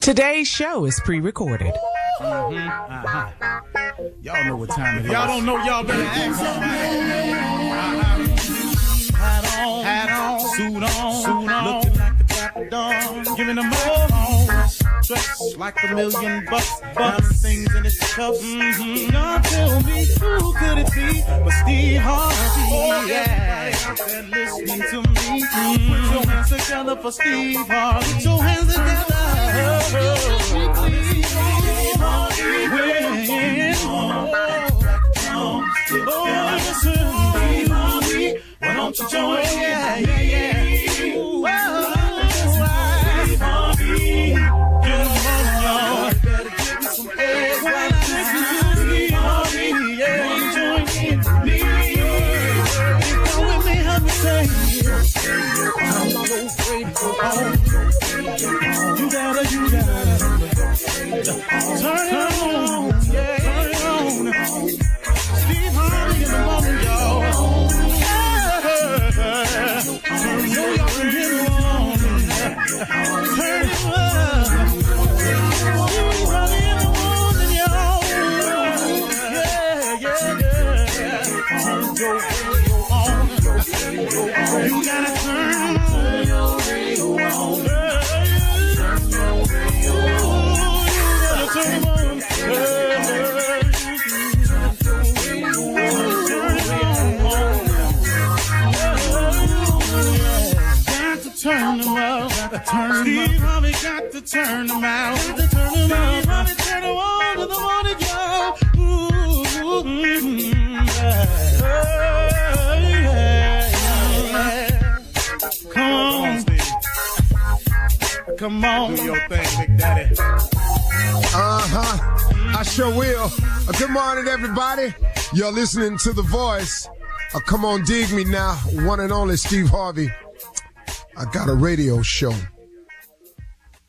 Today's show is pre-recorded. Y'all know what time it is. Y'all don't know, y'all better ask somebody. Hat on, suit on, looking like the crack of dawn, giving them all dressed like $1,000,000, diamond things in its cuffs. Y'all tell me who could it be but Steve Harvey? Oh yeah, out there listening to me. Put your hands together for Steve Harvey. Put your hands together. Why don't you join? Yeah. Better give me some eggs. Why not join in me? Come with me, help me say. I'm so grateful. You gotta turn it on. Yeah, turn it on. Steve Harvey in the morning, y'all. Turn it on. Turn it on. Steve Harvey in the morning, y'all. Yeah. Turn your radio on. You gotta turn your radio on. Turn them out. Steve Harvey got to turn them out. Steve Harvey turn them on to the morning, y'all. Come on, Steve. Come on. Do your thing, Big Daddy. I sure will. Good morning, everybody. You're listening to The Voice. Come on, dig me now. One and only Steve Harvey. I got a radio show.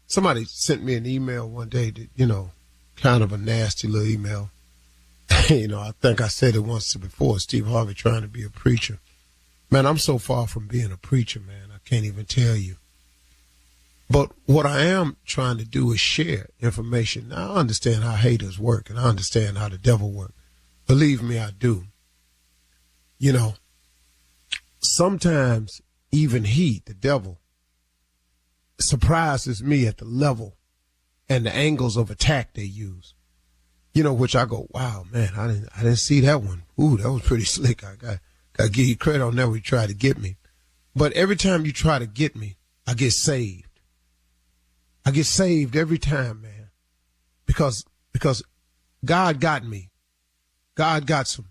Somebody sent me an email one day that, kind of a nasty little email. I think I said it once before, Steve Harvey trying to be a preacher. Man, I'm so far from being a preacher, man. I can't even tell you. But what I am trying to do is share information. Now, I understand how haters work, and I understand how the devil works. Believe me, I do. Sometimes even he, the devil, surprises me at the level and the angles of attack they use. Which I go, wow, man, I didn't see that one. Ooh, that was pretty slick. I got to give you credit on that when you try to get me. But every time you try to get me, I get saved. I get saved every time, man, because God got me. God got some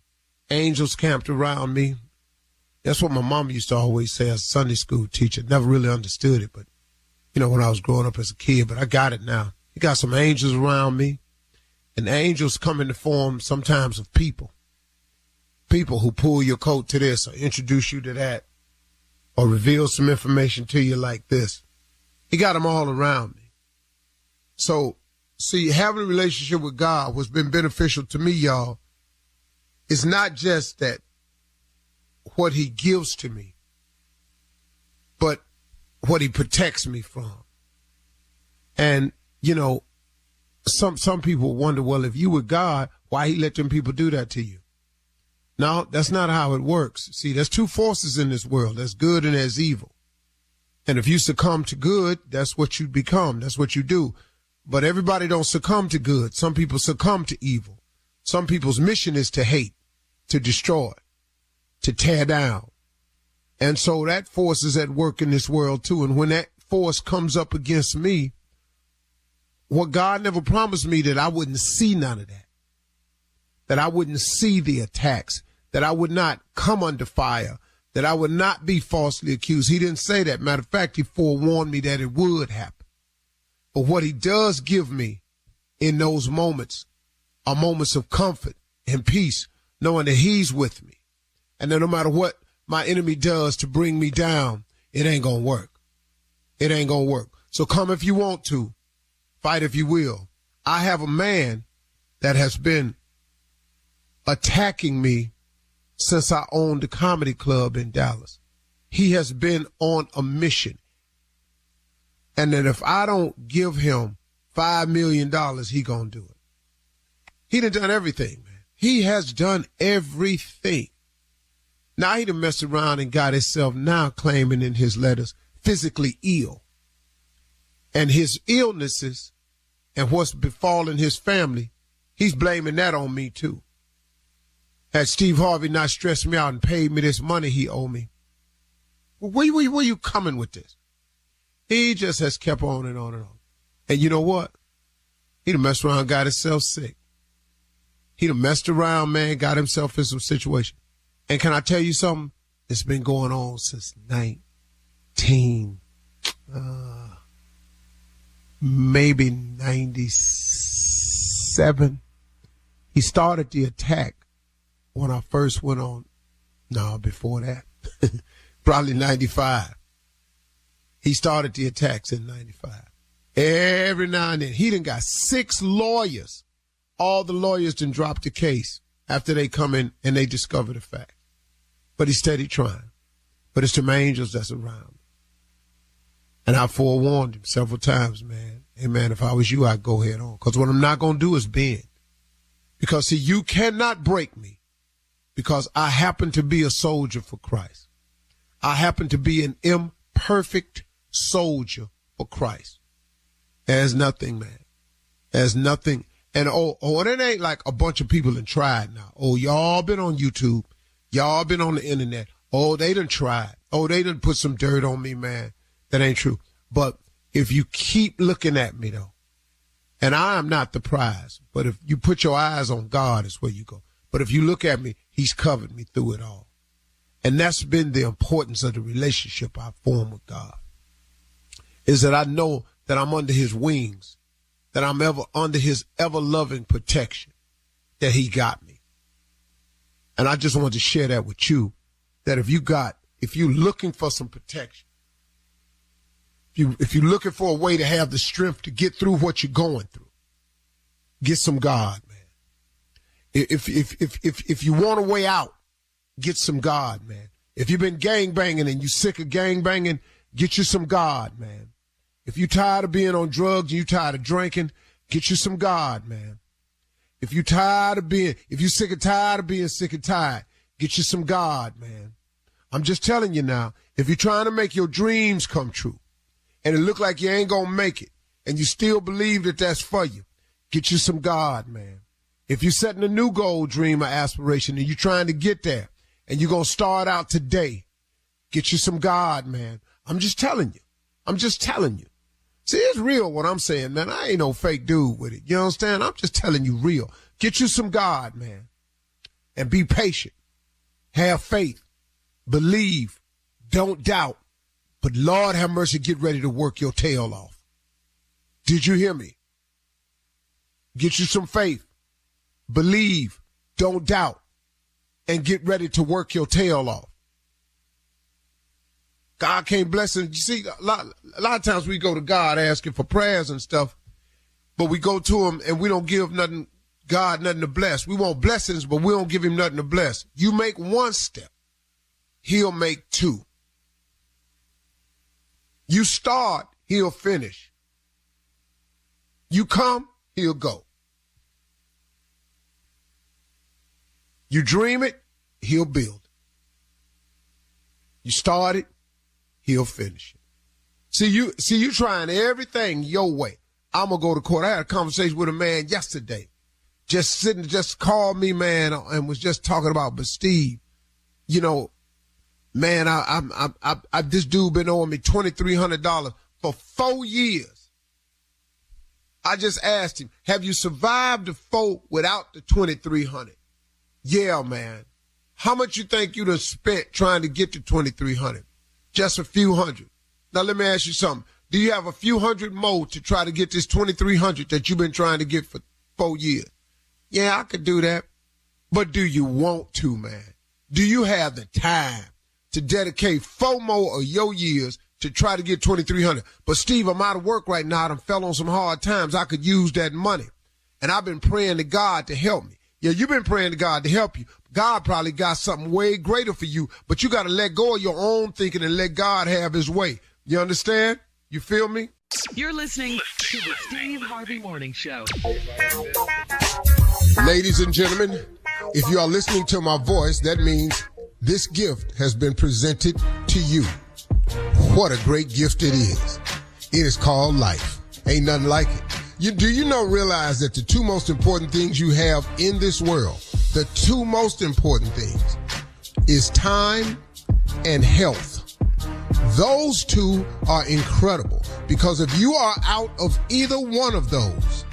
angels camped around me. That's what my mom used to always say as a Sunday school teacher. Never really understood it, but, when I was growing up as a kid, but I got it now. He got some angels around me, and angels come in the form sometimes of people. People who pull your coat to this or introduce you to that or reveal some information to you like this. He got them all around me. So, see, having a relationship with God, what's been beneficial to me, y'all, is not just that what he gives to me, but what he protects me from. And, some people wonder, well, if you were God, why he let them people do that to you? No, that's not how it works. See, there's two forces in this world. There's good and there's evil. And if you succumb to good, that's what you become. That's what you do. But everybody don't succumb to good. Some people succumb to evil. Some people's mission is to hate, to destroy, to tear down. And so that force is at work in this world too. And when that force comes up against me, what God never promised me that I wouldn't see none of that I wouldn't see the attacks, that I would not come under fire, that I would not be falsely accused. He didn't say that. Matter of fact, he forewarned me that it would happen. But what he does give me in those moments are moments of comfort and peace, knowing that he's with me. And that no matter what my enemy does to bring me down, it ain't going to work. It ain't going to work. So come if you want to. Fight if you will. I have a man that has been attacking me since I owned the comedy club in Dallas. He has been on a mission. And that if I don't give him $5 million, he gonna do it. He done everything, man. He has done everything. Now he done messed around and got himself now claiming in his letters physically ill. And his illnesses and what's befallen his family, he's blaming that on me too. Had Steve Harvey not stressed me out and paid me this money he owed me, where you coming with this? He just has kept on and on and on. And you know what? He done messed around, got himself sick. He done messed around, man, got himself in some situation. And can I tell you something? It's been going on since maybe 97. He started the attack when I first went on. No, before that. Probably 95. He started the attacks in 95. Every now and then. He done got 6 lawyers. All the lawyers done dropped the case after they come in and they discover the fact. But he's steady trying. But it's them angels that's around. And I forewarned him several times, man. Hey, man, if I was you, I'd go head on. Because what I'm not going to do is bend. Because, see, you cannot break me because I happen to be a soldier for Christ. I happen to be an imperfect soldier for Christ. There's nothing, man. There's nothing. And, it ain't like a bunch of people done tried now. Oh, y'all been on YouTube. Y'all been on the internet. Oh, they done tried. Oh, they done put some dirt on me, man. That ain't true. But if you keep looking at me, though, and I am not the prize, but if you put your eyes on God, is where you go. But if you look at me, he's covered me through it all. And that's been the importance of the relationship I form with God, is that I know that I'm under his wings, that I'm ever under his ever-loving protection, that he got me. And I just want to share that with you, that if you're looking for some protection, if you're looking for a way to have the strength to get through what you're going through, get some God, man. If you want a way out, get some God, man. If you've been gangbanging and you sick of gangbanging, get you some God, man. If you're tired of being on drugs and you're tired of drinking, get you some God, man. If you're sick and tired of being sick and tired, get you some God, man. I'm just telling you now, if you're trying to make your dreams come true and it look like you ain't gonna make it and you still believe that that's for you, get you some God, man. If you're setting a new goal, dream, or aspiration and you're trying to get there and you're gonna start out today, get you some God, man. I'm just telling you. See, it's real what I'm saying, man. I ain't no fake dude with it. You understand? I'm just telling you real. Get you some God, man. And be patient. Have faith. Believe. Don't doubt. But Lord have mercy, get ready to work your tail off. Did you hear me? Get you some faith. Believe. Don't doubt. And get ready to work your tail off. God can't bless it. You see, a lot of times we go to God asking for prayers and stuff, but we go to him and we don't give God nothing to bless. We want blessings, but we don't give him nothing to bless. You make one step, he'll make 2. You start, he'll finish. You come, he'll go. You dream it, he'll build. You start it, he'll finish it. See you trying everything your way. I'm going to go to court. I had a conversation with a man yesterday. Just called me, man, and was just talking about, but Steve, you know, man, I this dude been owing me $2,300 for 4 years. I just asked him, have you survived the 4 without the $2,300? Yeah, man. How much you think you'd have spent trying to get to $2,300? Just a few hundred. Now, let me ask you something. Do you have a few hundred more to try to get this $2,300 that you've been trying to get for 4 years? Yeah, I could do that. But do you want to, man? Do you have the time to dedicate 4 more of your years to try to get $2,300? But, Steve, I'm out of work right now. I done fell on some hard times. I could use that money. And I've been praying to God to help me. Yeah, you've been praying to God to help you. God probably got something way greater for you, but you got to let go of your own thinking and let God have his way. You understand? You feel me? You're listening to the Steve Harvey Morning Show. Ladies and gentlemen, if you are listening to my voice, that means this gift has been presented to you. What a great gift it is. It is called life. Ain't nothing like it. Do you realize that the two most important things you have in this world, the two most important things, is time and health. Those two are incredible, because if you are out of either one of those,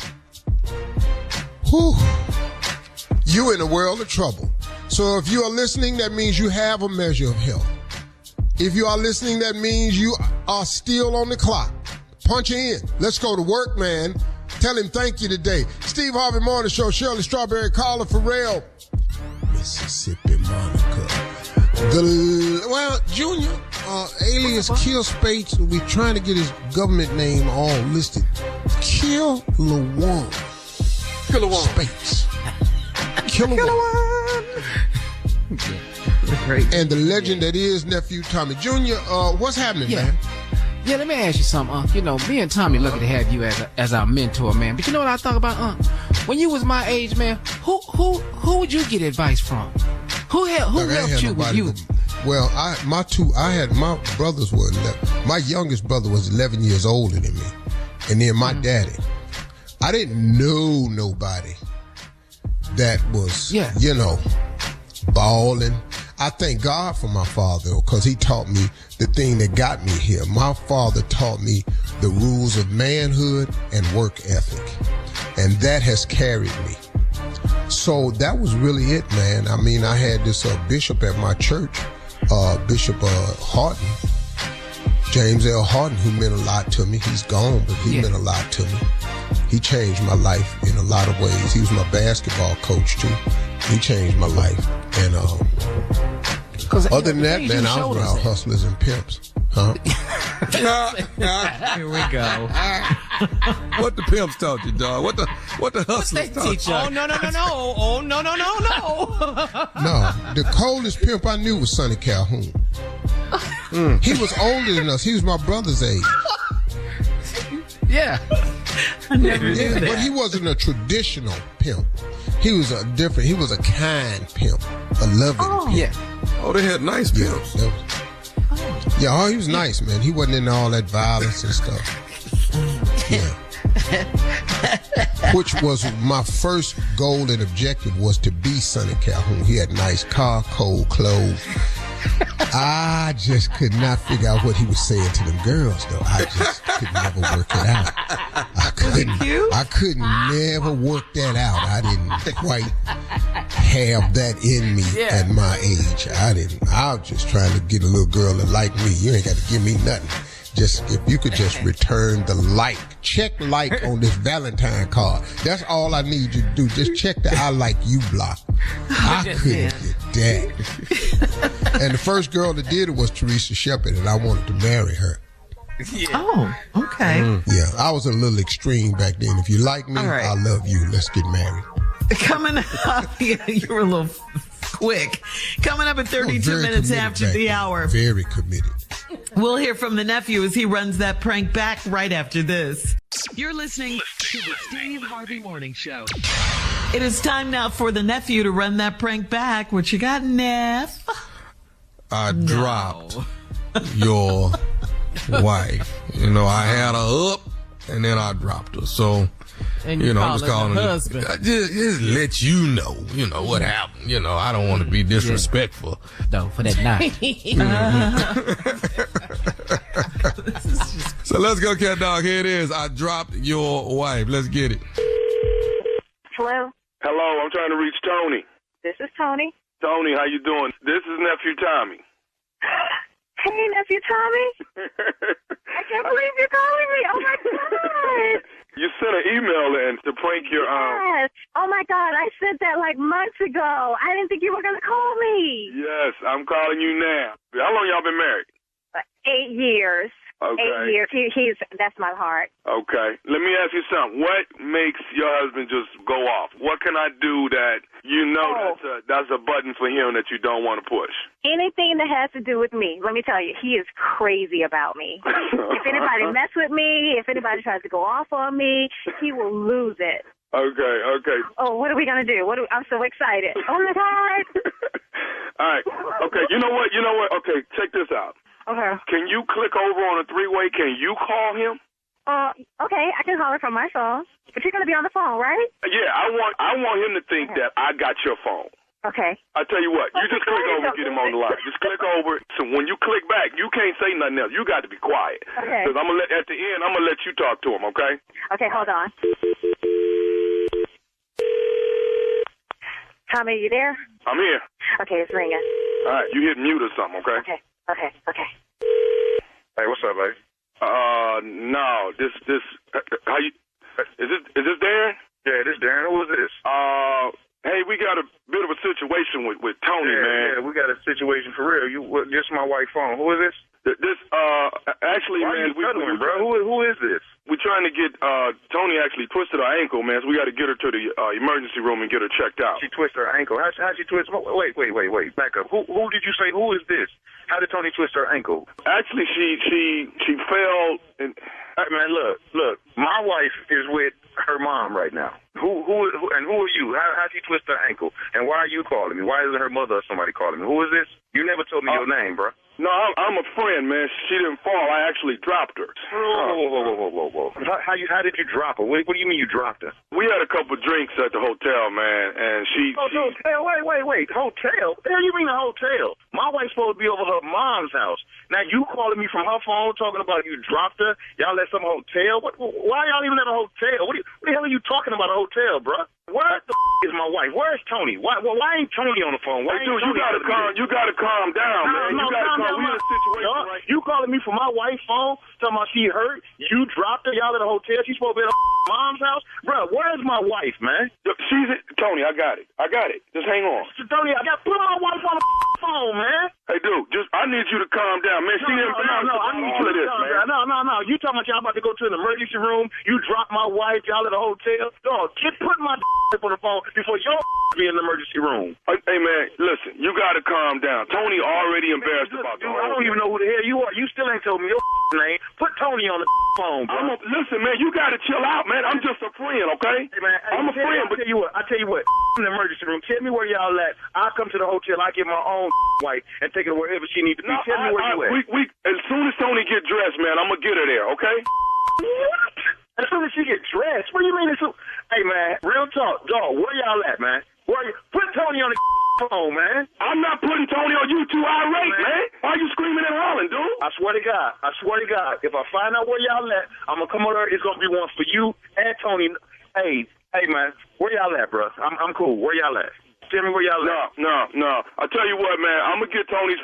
you're in a world of trouble. So if you are listening, that means you have a measure of health. If you are listening, that means you are still on the clock. Punch in. Let's go to work, man. Tell him thank you today. Steve Harvey Morning Show, Shirley Strawberry, Carla Pharrell, Mississippi Monica. Junior, alias Kill Spates, we trying to get his government name all listed. Kill Lawan. Spates. Kill Lawan. Great. And the legend that is Nephew Tommy. Junior, what's happening, man? Yeah, let me ask you something, me and Tommy lucky to have you as our mentor, man. But you know what I thought about, when you was my age, man, who would you get advice from? Who helped you with you? Well, my brothers were, my youngest brother was 11 years older than me. And then my daddy. I didn't know nobody that was, balling. I thank God for my father, because he taught me the thing that got me here. My father taught me the rules of manhood and work ethic, and that has carried me. So that was really it, man. I mean, I had this bishop at my church, Bishop Harden, James L. Harden, who meant a lot to me. He's gone, but he meant a lot to me. He changed my life in a lot of ways. He was my basketball coach, too. He changed my life. And other than that, man, I was around hustlers and pimps. Huh? Here we go. What the pimps taught you, dog? What the hustlers taught you? Oh, no. Oh, no. No, the coldest pimp I knew was Sonny Calhoun. He was older than us. He was my brother's age. Yeah. I never knew that. But he wasn't a traditional pimp. He was he was a kind pimp, a loving pimp. Yeah. Oh, they had nice pimps. Yeah, he was nice, man. He wasn't into all that violence and stuff. Yeah. Which was my first goal and objective, was to be Sonny Calhoun. He had a nice car, cold clothes. I just could not figure out what he was saying to them girls, though. I just could never work it out. I couldn't never work that out. I didn't quite have that in me at my age. I was just trying to get a little girl to like me. You ain't got to give me nothing. Just, if you could just return the like, check like on this Valentine card. That's all I need you to do. Just check the I like you block. I couldn't get that. And the first girl that did it was Teresa Shepard, and I wanted to marry her. Yeah. Oh, okay. Yeah, I was a little extreme back then. If you like me, right, I love you. Let's get married. Coming up, you were a little quick. Coming up at 32 minutes after the hour. Very committed. We'll hear from the nephew as he runs that prank back right after this. You're listening to the Steve Harvey Morning Show. It is time now for the nephew to run that prank back. What you got, Neff? I dropped your wife. I had her up, and then I dropped her. So, and I'm just calling her husband. Just let you know, what happened. I don't want to be disrespectful. No, for that night. So let's go, cat dog. Here it is. I dropped your wife. Let's get it. Hello? Hello, I'm trying to reach Tony. This is Tony. Tony, how you doing? This is Nephew Tommy. Hey, Nephew Tommy. I can't believe you're calling me. Oh, my God. You sent an email in to prank your Yes. Oh, my God. I sent that like months ago. I didn't think you were going to call me. Yes, I'm calling you now. How long y'all been married? 8 years. Okay. 8 years. That's my heart. Okay. Let me ask you something. What makes your husband just go off? What can I do that that's a button for him that you don't want to push? Anything that has to do with me. Let me tell you, he is crazy about me. If anybody mess with me, if anybody tries to go off on me, he will lose it. Okay. Oh, what are we gonna do? I'm so excited. Oh my God. All right. Okay. You know what? Okay. Check this out. Okay. Can you click over on a three-way? Can you call him? Okay, I can call her from my phone. But you're gonna be on the phone, right? Yeah, I want him to think that I got your phone. Okay. I tell you what, you just click over and get him on the line. Just click over. So when you click back, you can't say nothing else. You got to be quiet. Okay. Because at the end, I'm gonna let you talk to him. Okay. Okay, hold on. Tommy, you there? I'm here. Okay, it's ringing. All right, you hit mute or something, okay? Okay. Hey, what's up, baby? No, this, how you, is this Darren? Yeah, this Darren. Who is this? Hey, we got a bit of a situation with Tony, man. Yeah, we got a situation for real. This is my wife's phone. Who is this? Actually, Why man, are you cuddling, bro? Who is this? We're trying to get Tony actually twisted her ankle, man. So we got to get her to the emergency room and get her checked out. She twisted her ankle. How'd she twist? Wait. Back up. Who did you say? Who is this? How did Tony twist her ankle? Actually, she fell. And hey, man, look. My wife is with her mom right now. Who are you? How'd she twist her ankle? And why are you calling me? Why isn't her mother or somebody calling me? Who is this? You never told me your name, bro. No, I'm a friend, man. She didn't fall. I actually dropped her. Whoa. How did you drop her? What do you mean you dropped her? We had a couple drinks at the hotel, man, and she... Hotel? Wait. Hotel? What do you mean a hotel? My wife's supposed to be over her mom's house. Now you calling me from her phone talking about you dropped her? Y'all at some hotel? Why y'all even at a hotel? What the hell are you talking about a hotel, bro? Where the is my wife? Where's Tony? Why ain't Tony on the phone? Hey, dude, you gotta calm down, man. You gotta calm down. We in a situation right. You calling me from my wife's phone, talking about she hurt? You dropped her. Y'all at a hotel. She's supposed to be at her mom's house, bro. Where's my wife, man? She's Tony. I got it. Just hang on. Tony, I got put my wife on the phone, man. Hey, dude, I need you to calm down, man. She embarrassed about all of this, man. No. You talking about y'all about to go to an emergency room? You dropped my wife. Y'all at a hotel? Dog, put my on the phone before your be in the emergency room. Hey, man, listen, you got to calm down. Tony already embarrassed about the whole I don't even know who the hell you are. You still ain't told me your name. Put Tony on the phone, bro. Listen, man, you got to chill out, man. I'm just a friend, okay? Hey, man, I'm a friend, but I tell you what, in the emergency room, tell me where y'all at. I'll come to the hotel. I get my own wife and take her wherever she needs to be. Tell me where you at. As soon as Tony get dressed, man, I'm going to get her there, okay? What? As soon as she get dressed? What do you mean? Hey, man, real talk. Dog, where y'all at, man? Put Tony on the phone, man. I'm not putting Tony on you too irate, man. Why are you screaming and hollering, dude? I swear to God. If I find out where y'all at, I'm going to come over there. It's going to be one for you and Tony. Hey, man, where y'all at, bro? I'm cool. Where y'all at? Tell me where y'all at. No. I'll tell you what, man. I'm going to get Tony's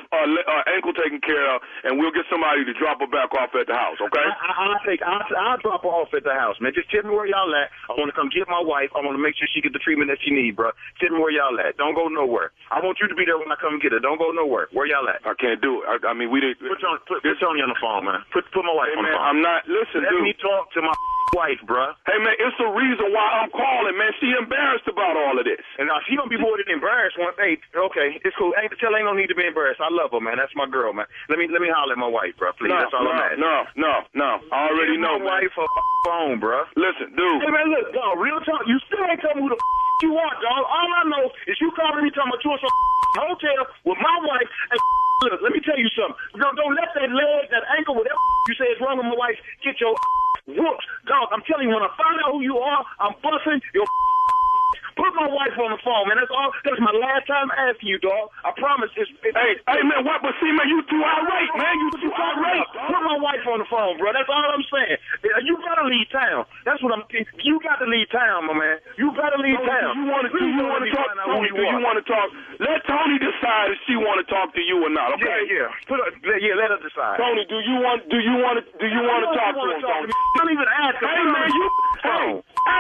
ankle taken care of, and we'll get somebody to drop her back off at the house, okay? I'll drop her off at the house, man. Just tell me where y'all at. I want to come get my wife. I want to make sure she get the treatment that she needs, bro. Tell me where y'all at. Don't go nowhere. I want you to be there when I come get her. Don't go nowhere. Where y'all at? I can't do it. I mean, we didn't... Put Tony on the phone, man. Put my wife on the phone. I'm not... Listen, Let me talk to my wife, bro. Hey, man, it's the reason why I'm calling, man. She embarrassed about all of this. And now she gonna be more than embarrassed. Hey, okay, it's cool. Ain't no need to be embarrassed. I love her, man. That's my girl, man. Let me holler at my wife, bro. Please, that's all I'm asking. No. I already know, my wife her phone, bro. Listen, dude. Hey, man, look, dog. Real talk. You still ain't telling me who the you are, dog. All I know is you calling me talking about you in some hotel with my wife. And look, let me tell you something. Don't let that leg, that ankle, whatever you say is wrong with my wife, get your whoops. Dog, I'm telling you, when I find out who you are, I'm busting your Put my wife on the phone, man. That's my last time asking you, dog. I promise. Hey, man, what? But see, man, you too irate, man. You too irate. Put my wife on the phone, bro. That's all I'm saying. You gotta leave town. That's what I'm. You got to leave town, my man. You gotta leave town. Do you want to talk? Tony, do you want to talk? Let Tony decide if she want to talk to you or not. Okay? Yeah. Let her decide. Tony, do you want to talk to him, Tony? Don't even ask. Hey, man,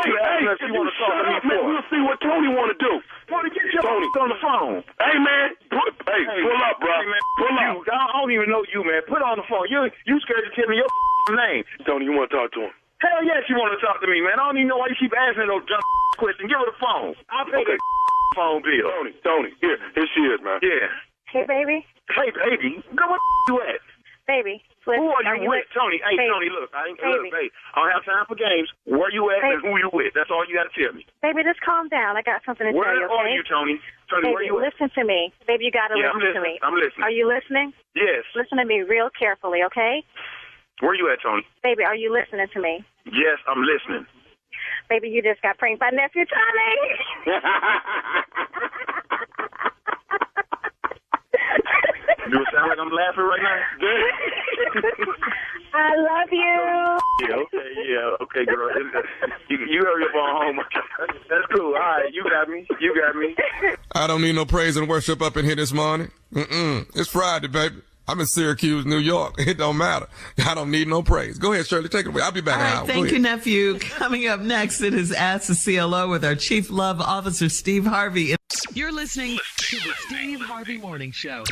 If you want to talk to me, man, we'll see what Tony want to do. Tony, get your on the phone. Hey, man. Pull up, bro. Hey, man, pull up. I don't don't even know you, man. Put her on the phone. You scared to tell me your name. Tony, you want to talk to him? Hell yeah, she want to talk to me, man. I don't even know why you keep asking those dumb questions. Give her the phone. I'll pay the phone bill. Tony, here she is, man. Yeah. Hey, baby. Hey, baby. Girl, what you at? Baby. Listen, who are you with? Tony. Hey, baby. Tony, look. Look, hey, I don't have time for games. Where you at and who you with? That's all you got to tell me. Baby, just calm down. I got something to tell you, okay? Where are you, Tony? Tony, baby, where you at? listen to me. Baby, you got to listen to me. I'm listening. Are you listening? Yes. Listen to me real carefully, okay? Where you at, Tony? Baby, are you listening to me? Yes, I'm listening. Baby, you just got pranked by Nephew Tommy. Do it sound like I'm laughing right now? I love you. Yeah, okay, girl. You hurry up on home. That's cool. All right, you got me. I don't need no praise and worship up in here this morning. It's Friday, baby. I'm in Syracuse, New York. It don't matter. I don't need no praise. Go ahead, Shirley. Take it away. I'll be back in an hour. Thank you, Nephew. Coming up next, it is Ask the CLO with our Chief Love Officer, Steve Harvey. You're listening to the Steve Harvey Morning Show.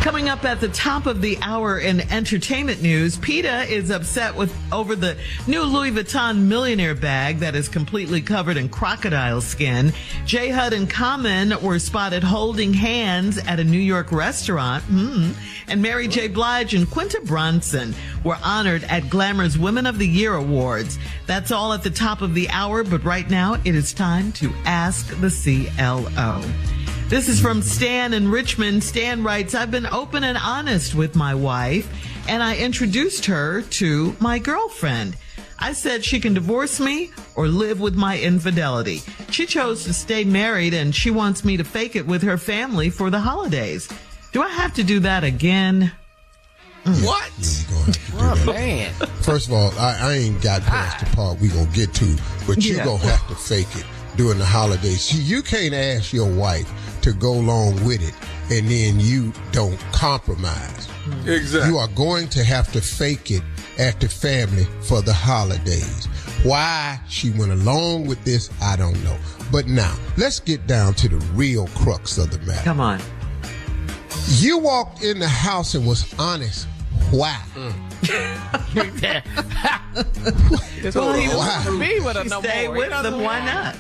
Coming up at the top of the hour in entertainment news, PETA is upset over the new Louis Vuitton millionaire bag that is completely covered in crocodile skin. J. Hud and Common were spotted holding hands at a New York restaurant. And Mary J. Blige and Quinta Brunson were honored at Glamour's Women of the Year Awards. That's all at the top of the hour, but right now it is time to Ask the CLO. This is from Stan in Richmond. Stan writes, I've been open and honest with my wife, and I introduced her to my girlfriend. I said she can divorce me or live with my infidelity. She chose to stay married, and she wants me to fake it with her family for the holidays. Do I have to do that again? What? Man. First of all, I ain't got past the part we gonna get to, but you gonna have to fake it during the holidays. You can't ask your wife to go along with it and then you don't compromise. Exactly. You are going to have to fake it at the family for the holidays. Why she went along with this, I don't know. But now, let's get down to the real crux of the matter. Come on. You walked in the house and was honest. Why? Well, he was me with a no Stay more. with them. Why not?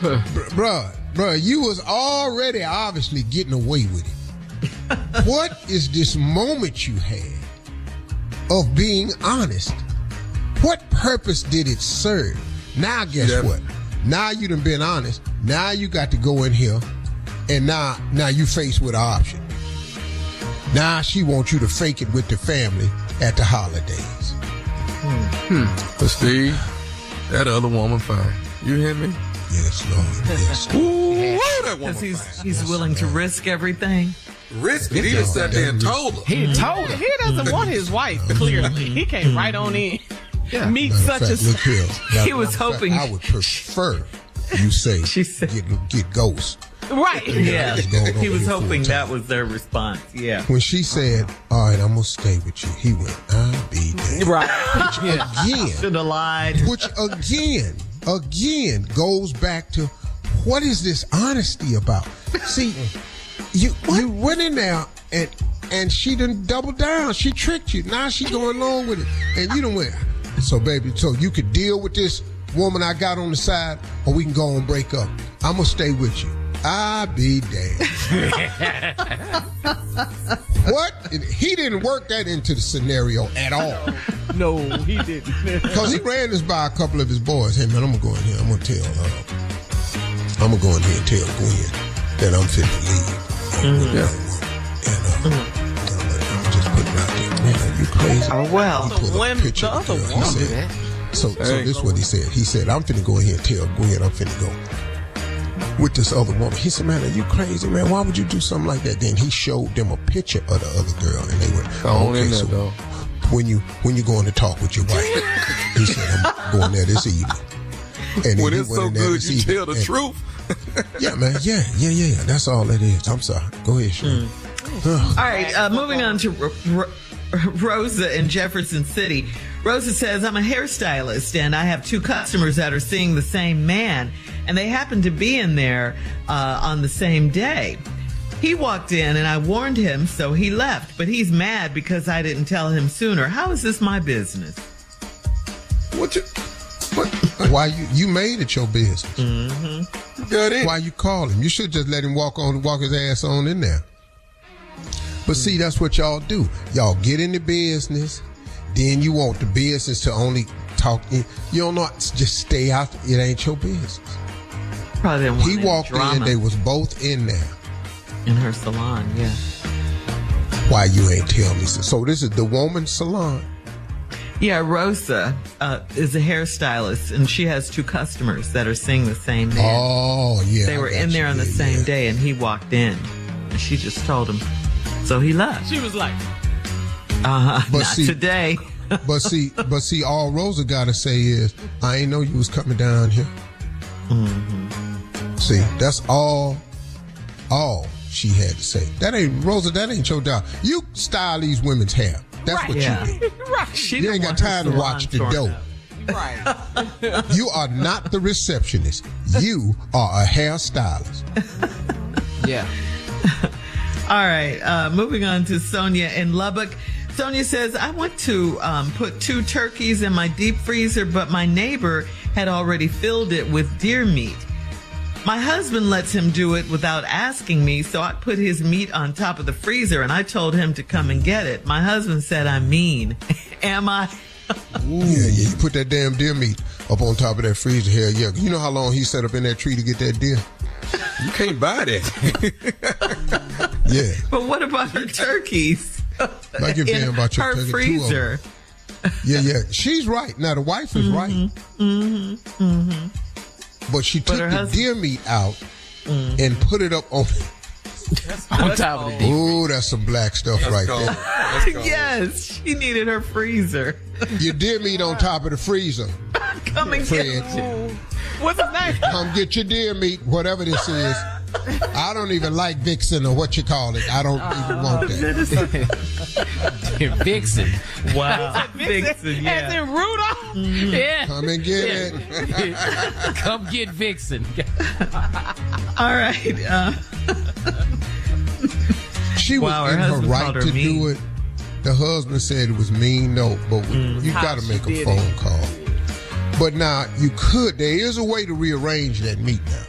Bruh, you was already obviously getting away with it. What is this moment you had of being honest? What purpose did it serve? Now guess what? Now you done been honest. Now you got to go in here and now you faced with an option. Now she wants you to fake it with the family at the holidays. But Steve, that other woman fine. You hear me? Yes, Lord. Yes. Ooh, that woman Because fine. he's willing to risk everything. Risk it. He just sat there and told her. He told her. He doesn't want his wife, clearly. He came right on in. Meet Matter of such fact, a... look here. He was hoping. I would prefer you say She said- get ghost. Right. Yeah. It's going He over was here hoping full-time. that was their response. Yeah. When she said, all right, I'm going to stay with you, he went, I'll be there. Right. Again, Should have lied. which again goes back to what is this honesty about? See, you went in there and she done doubled down. She tricked you. Now she going along with it. And you done went, so baby, so you could deal with this woman I got on the side, or we can go and break up. I'm going to stay with you. I be damned. What? He didn't work that into the scenario at all. No, he didn't. Because he ran this by a couple of his boys. Hey, man, I'm going to go in here. I'm going to tell I'm going to go in here and tell Gwen that I'm fit to leave. And I'm just putting it out there. Man, you crazy? Oh, well. He pulled up a picture of the girl. He said, so this is what he said. He said, I'm finna go in here and tell Gwen I'm finna go with this other woman. He said, man, are you crazy, man? Why would you do something like that? Then he showed them a picture of the other girl, and they went, Okay, so so when you going to talk with your wife, he said, I'm going there this evening. And When he it's went so in there good, this you evening, tell the and- truth. Yeah, man. Yeah. That's all it is. I'm sorry. Go ahead, Sean. All right, moving on to Rosa in Jefferson City. Rosa says, I'm a hairstylist and I have 2 customers that are seeing the same man, and they happen to be in there on the same day. He walked in and I warned him, so he left. But he's mad because I didn't tell him sooner. How is this my business? What? Why you made it your business? Mm-hmm. Got it. Why you call him? You should just let him walk his ass on in there. But see, that's what y'all do. Y'all get in the business, then you want the business to only talk. You don't not just stay out. It ain't your business. Probably didn't want He any walked drama in. They was both in there. in her salon. Yeah. Why you ain't tell me so? So this is the woman's salon. Yeah, Rosa is a hairstylist, and she has 2 customers that are seeing the same man. Oh, yeah. They were in there on the same day, and he walked in. And she just told him. So he left. She was like, Not see, today. but see, all Rosa got to say is, I ain't know you was coming down here. Mm-hmm. See, that's all she had to say. That ain't your job. You style these women's hair. That's what you do. She You ain't got time to watch the dough. right. You are not the receptionist. You are a hairstylist. Yeah. All right, moving on to Sonia in Lubbock. Sonia says, I want to put 2 turkeys in my deep freezer, but my neighbor had already filled it with deer meat. My husband lets him do it without asking me, so I put his meat on top of the freezer, and I told him to come and get it. My husband said I'm mean. Am I? Yeah, you put that damn deer meat up on top of that freezer here. Yeah, you know how long he set up in that tree to get that deer? You can't buy that. Yeah. But what about her turkeys? I give a damn about your her turkey, freezer. Yeah. She's right. Now, the wife is right. But she took the deer meat out and put it up on top of the deep. Ooh, that's some black stuff there. Yes, she needed her freezer. Your deer meat on top of the freezer. Come and Fred. get it. What's his name? Come get your deer meat, whatever this is. I don't even like Vixen or what you call it. I don't even want that. Vixen. Wow. Vixen, yeah. As in Rudolph? Yeah. Come and get it. Come get Vixen. All right. She was in her right to do it. The husband said it was mean, no, but you got to make a phone call. But now, there is a way to rearrange that meat now.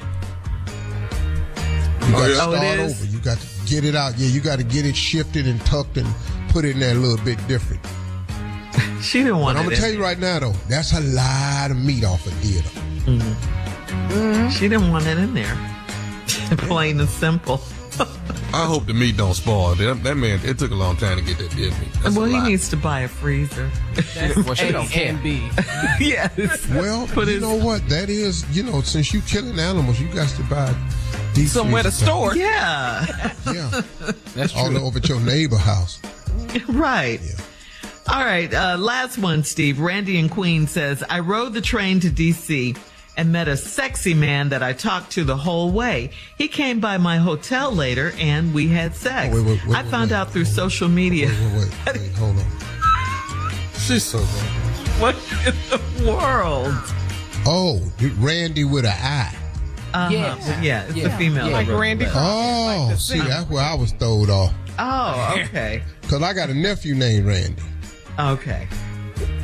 You got to start over. You got to get it out. Yeah, you got to get it shifted and tucked and put it in there a little bit different. She didn't want it. I'm going to tell you right now, though, that's a lot of meat off a deer, though. She didn't want it in there. Plain and simple. I hope the meat don't spoil. That man, it took a long time to get that deer meat. That's well, he needs to buy a freezer. Well, she don't care. Yes. Well, you know what? That is, since you killing animals, you got to buy deep somewhere to store. Yeah. Yeah. That's true. All over at your neighbor house. Right. Yeah. All right. Last one, Steve. Randy in Queens says, I rode the train to D.C. and met a sexy man that I talked to the whole way. He came by my hotel later and we had sex. Wait, I found out through social media. Wait, hold on. She's so bad. What in the world? Oh, Randy with an eye. Yeah, it's a female. Like Randy. Oh, Like see, that's where I was throwed off. Oh, okay. Because I got a nephew named Randy. Okay.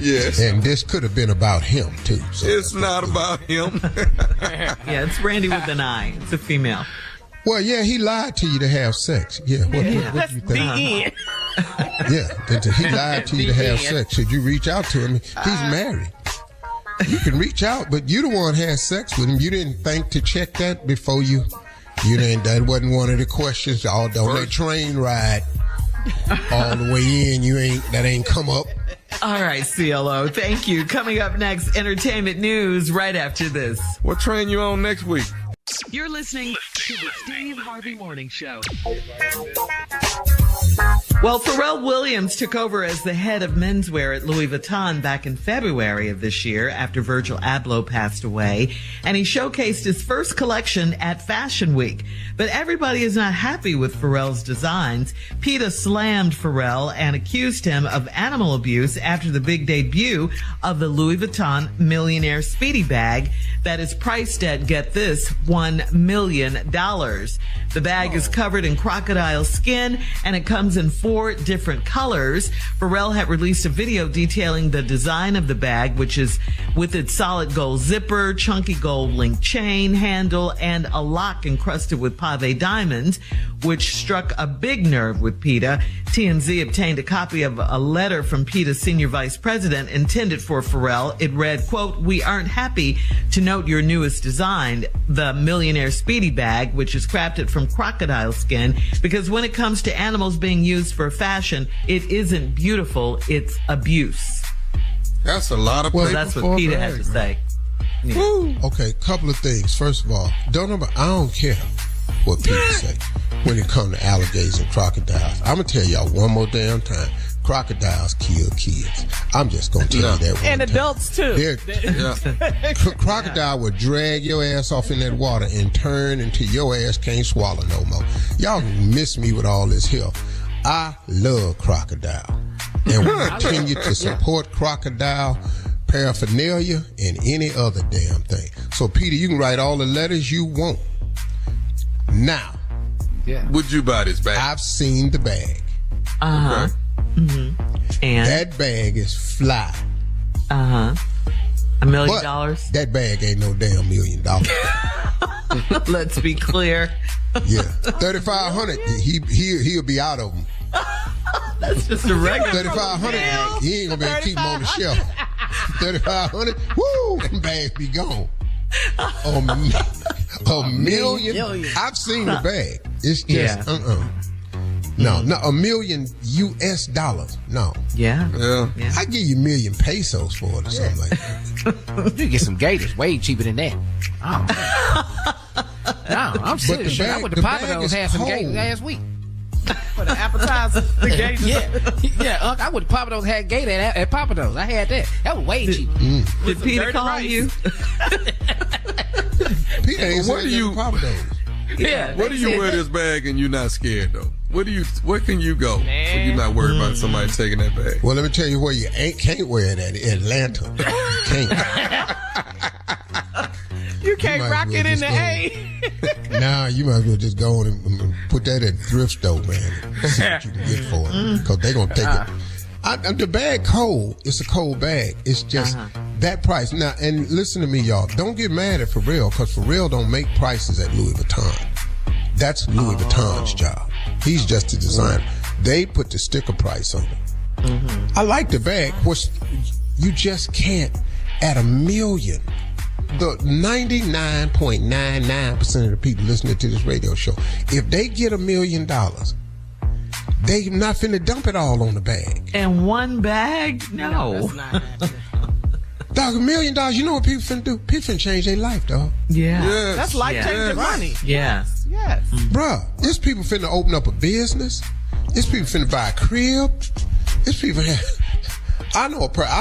Yes. And this could have been about him, too. So It's not about him. Yeah, it's Randy with an eye. It's a female. Well, yeah, he lied to you to have sex. Yeah, what do you think? Yeah, he lied to you to have sex. Should you reach out to him? He's married. You can reach out, but you the one had sex with him. You didn't think to check that before you didn't. That wasn't one of the questions. On that train ride all the way in, that ain't come up. All right, CLO. Thank you. Coming up next, entertainment news right after this. What train you on next week? You're listening to the Steve Harvey Morning Show. Well, Pharrell Williams took over as the head of menswear at Louis Vuitton back in February of this year after Virgil Abloh passed away, and he showcased his first collection at Fashion Week. But everybody is not happy with Pharrell's designs. PETA slammed Pharrell and accused him of animal abuse after the big debut of the Louis Vuitton Millionaire Speedy bag that is priced at, get this, $1 million. The bag is covered in crocodile skin, and it comes in 4 different colors. Pharrell had released a video detailing the design of the bag, which is with its solid gold zipper, chunky gold link chain handle, and a lock encrusted with pave diamonds, which struck a big nerve with PETA. TMZ obtained a copy of a letter from PETA's senior vice president intended for Pharrell. It read, quote, "We aren't happy to note your newest design, the Millionaire Speedy bag, which is crafted from crocodile skin, because when it comes to animals being used for fashion, it isn't beautiful, it's abuse." That's a lot of Well, paper that's for what a PETA bag, had to man. say. Yeah. Okay, couple of things. First of all, I don't care what people say when it comes to alligators and crocodiles. I'm gonna tell y'all one more damn time. Crocodiles kill kids. I'm just gonna tell you that one And time. adults too. Crocodile will drag your ass off in that water and turn until your ass can't swallow no more. Y'all miss me with all this here. I love crocodile, and we continue to support crocodile paraphernalia and any other damn thing. So, Peter, you can write all the letters you want. Now, would you buy this bag? I've seen the bag. Uh-huh. Okay. Mm-hmm. And that bag is fly. $1 million? But that bag ain't no damn $1 million. Let's be clear. Yeah, 3,500. He'll be out of them. That's just a regular 3,500. He ain't gonna be able to keep them on the shelf. 3,500. Woo, them bags be gone. A million. I've seen the bag. It's just No, $1 million US. No. Yeah. I give you $1 million pesos for it or something like that. You get some gators way cheaper than that. No, I'm serious. the I bag- went the to bag Papados is had some cold. gators last week. For the appetizer, the gators. Yeah. I went to Papados, had gator at Papados. I had that. That was way cheaper. Did Peter call rice. you? Peter ain't What said do you- nothing about those. Yeah. Where do you wear this bag and you're not scared though? Where can you go when you're not worried about somebody taking that bag? Well, let me tell you where you can't wear it at. Atlanta. You can't. You can't might rock as well it in just the A. Nah, you might as well just go on and put that at thrift store, man. And see what you can get for it. Because they're going to take it. The bag cold. It's a cold bag. It's just that price. Now, and listen to me, y'all. Don't get mad at Pharrell, because Pharrell don't make prices at Louis Vuitton. That's Louis Vuitton's job. He's just a designer. They put the sticker price on it. I like the bag. You just can't at $1 million. The 99.99% of the people listening to this radio show, if they get $1 million, they not finna dump it all on the bag. And one bag? No. That's not happening. Dog, $1 million, you know what people finna do? People finna change their life, dog. Yeah. Yes. That's life-changing money. Yes. Yes. Bruh, it's people finna open up a business. It's people finna buy a crib. It's people I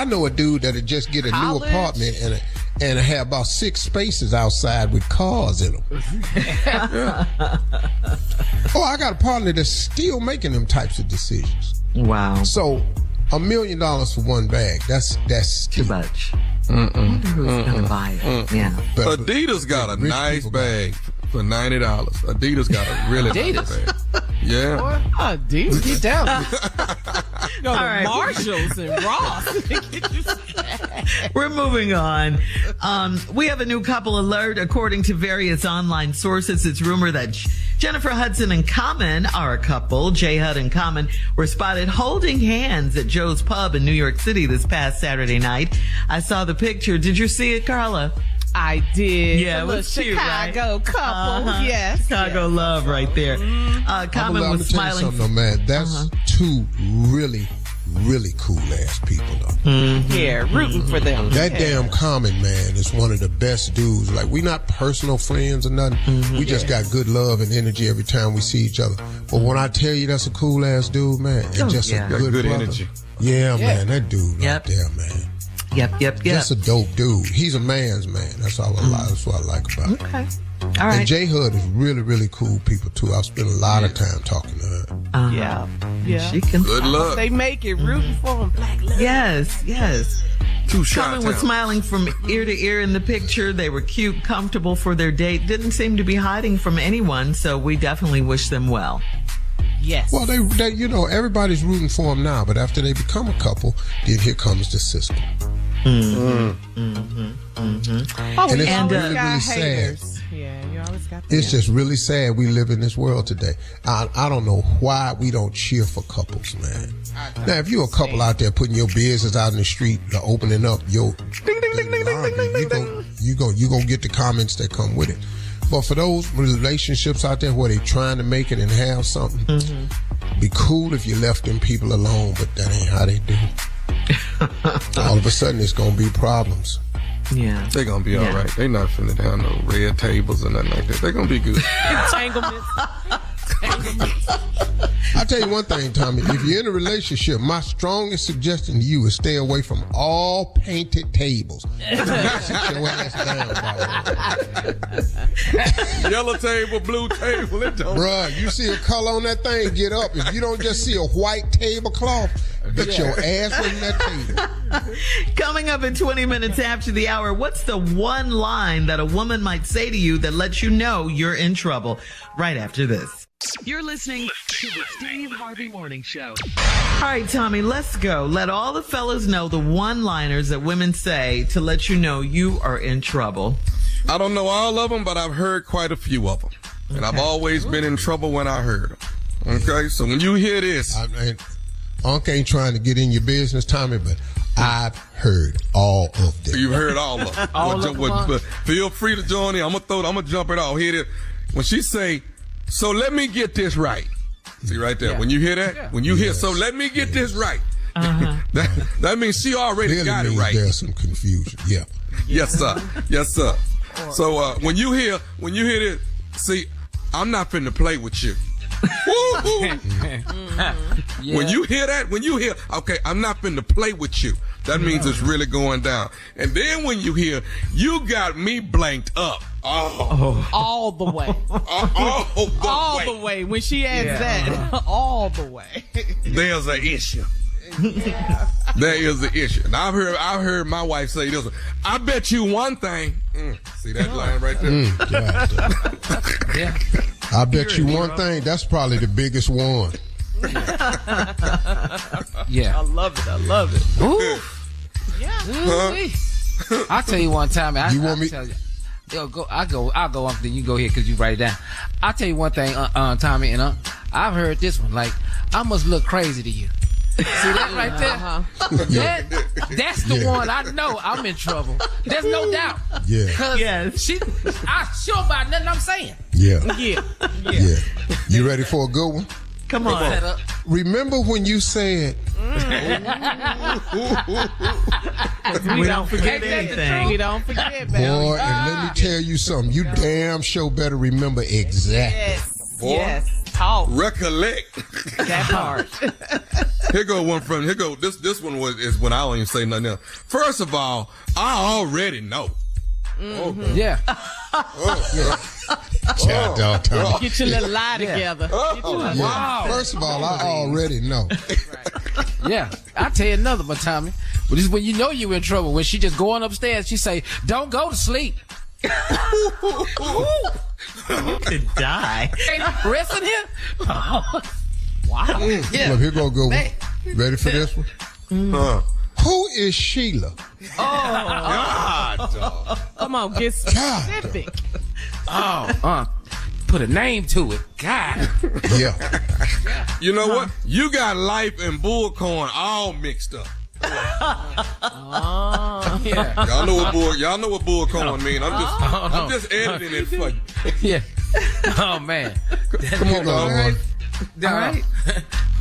know a dude that'll just get a College. new apartment and have about 6 spaces outside with cars in them. Oh, I got a partner that's still making them types of decisions. Wow. So $1 million for one bag, that's Too much. I wonder who's going to buy it. Yeah. But Adidas got a rich nice people buy bag for $90. Adidas got a really nice bag. Yeah. Adidas. Get down. Go to right. Marshalls and Ross. Get you some- We're moving on. We have a new couple alert. According to various online sources, it's rumored that Jennifer Hudson and Common are a couple. J. Hud and Common were spotted holding hands at Joe's Pub in New York City this past Saturday night. I saw the picture. Did you see it, Carla? I did. Yeah, A it little was cute, right? Chicago couple. Uh-huh. Yes. Chicago love right there. Common I'm was gonna tell you smiling. something, though, man. That's two really, really cool ass people though. Yeah, rooting for them. That damn Common, man, is one of the best dudes. Like, we not personal friends or nothing. We just got good love and energy every time we see each other. But when I tell you that's a cool ass dude, man, and just a good brother. Energy. Yeah, man, that dude right there, man. Yep. That's a dope dude. He's a man's man. That's all that's what I like about him. Okay. All right. And J Hood is really, really cool people too. I've spent a lot of time talking to her. Yeah. She can. Good luck. They make it rooting for them. Black love. Yes. Too shy. Common was smiling from ear to ear in the picture. They were cute, comfortable for their date. Didn't seem to be hiding from anyone, so we definitely wish them well. Yes. Well, they you know, everybody's rooting for them now, but after they become a couple, then here comes the system. Oh, And it's really, really sad. Yeah, you always got It's just really sad we live in this world today. I don't know why we don't cheer for couples, man. Now, if you're a couple out there putting your business out in the street, opening up your you gonna get the comments that come with it. But for those relationships out there where they trying to make it and have something, be cool if you left them people alone, but that ain't how they do. All of a sudden, it's gonna be problems. Yeah. They're gonna be all right. They not finna have no red tables or nothing like that. They're gonna be good. entanglements. I'll tell you one thing, Tommy. If you're in a relationship, my strongest suggestion to you is stay away from all painted tables. Sit your ass down, Yellow table, blue table. It don't. bruh. You see a color on that thing, get up. If you don't just see a white tablecloth, get your ass on that table. Coming up in 20 minutes after the hour, what's the one line that a woman might say to you that lets you know you're in trouble? Right after this. You're listening to the Steve Harvey Morning Show. All right, Tommy, let's go. Let all the fellas know the one-liners that women say to let you know you are in trouble. I don't know all of them, but I've heard quite a few of them. And I've always been in trouble when I heard them. Okay, so when you hear this. Unc ain't trying to get in your business, Tommy, but I've heard all of them. You've heard all of them. But feel free to join in. I'm gonna jump it off. Here it is. When she say, so let me get this right. See right there. When you hear that, when you hear, so let me get this right. That means she already Really got it means right. There's some confusion. Yeah. Yes, sir. Yes, sir. So when you hear this, see, I'm not finna play with you. When you hear that, okay, I'm not finna play with you. That means it's really going down. And then when you hear, you got me blanked up. All the way. All the way. When she adds that, all the way. There's an issue. There is an issue. And I've heard my wife say this. I bet you one thing. See that line right there? I bet you one thing. That's probably the biggest one. I love it. Ooh. I'll tell you one time. You want me? I'll go on. Then you go here because you write it down. I'll tell you one thing, Tommy, and I've heard this one. Like, I must look crazy to you. See that right there? That's the one I know I'm in trouble. There's no doubt. Yeah. Cause I sure about nothing I'm saying. Yeah. Yeah. You ready for a good one? Come on. Remember when you said, We don't forget anything. We don't forget, boy, baby. and let me tell you something. You damn sure better remember exactly. Yes. Talk. Recollect. That part. Here go one from. This one is when I don't even say nothing else. First of all, I already know. Yeah. Get your little lie together. Wow. First of all, I already know. Yeah. I'll tell you another one, Tommy. But this is when you know you're in trouble. When she just going upstairs, she say, don't go to sleep. You could die. Resting here? Wow. Yeah. Look, here go a good one. Ready for this one? Who is Sheila? Come on, get specific. Put a name to it. God. Yeah. You know what? You got life and bullcorn all mixed up. Yeah. Y'all know what bullcorn mean. I'm just editing it for you. Yeah. Oh man. Come on, All right.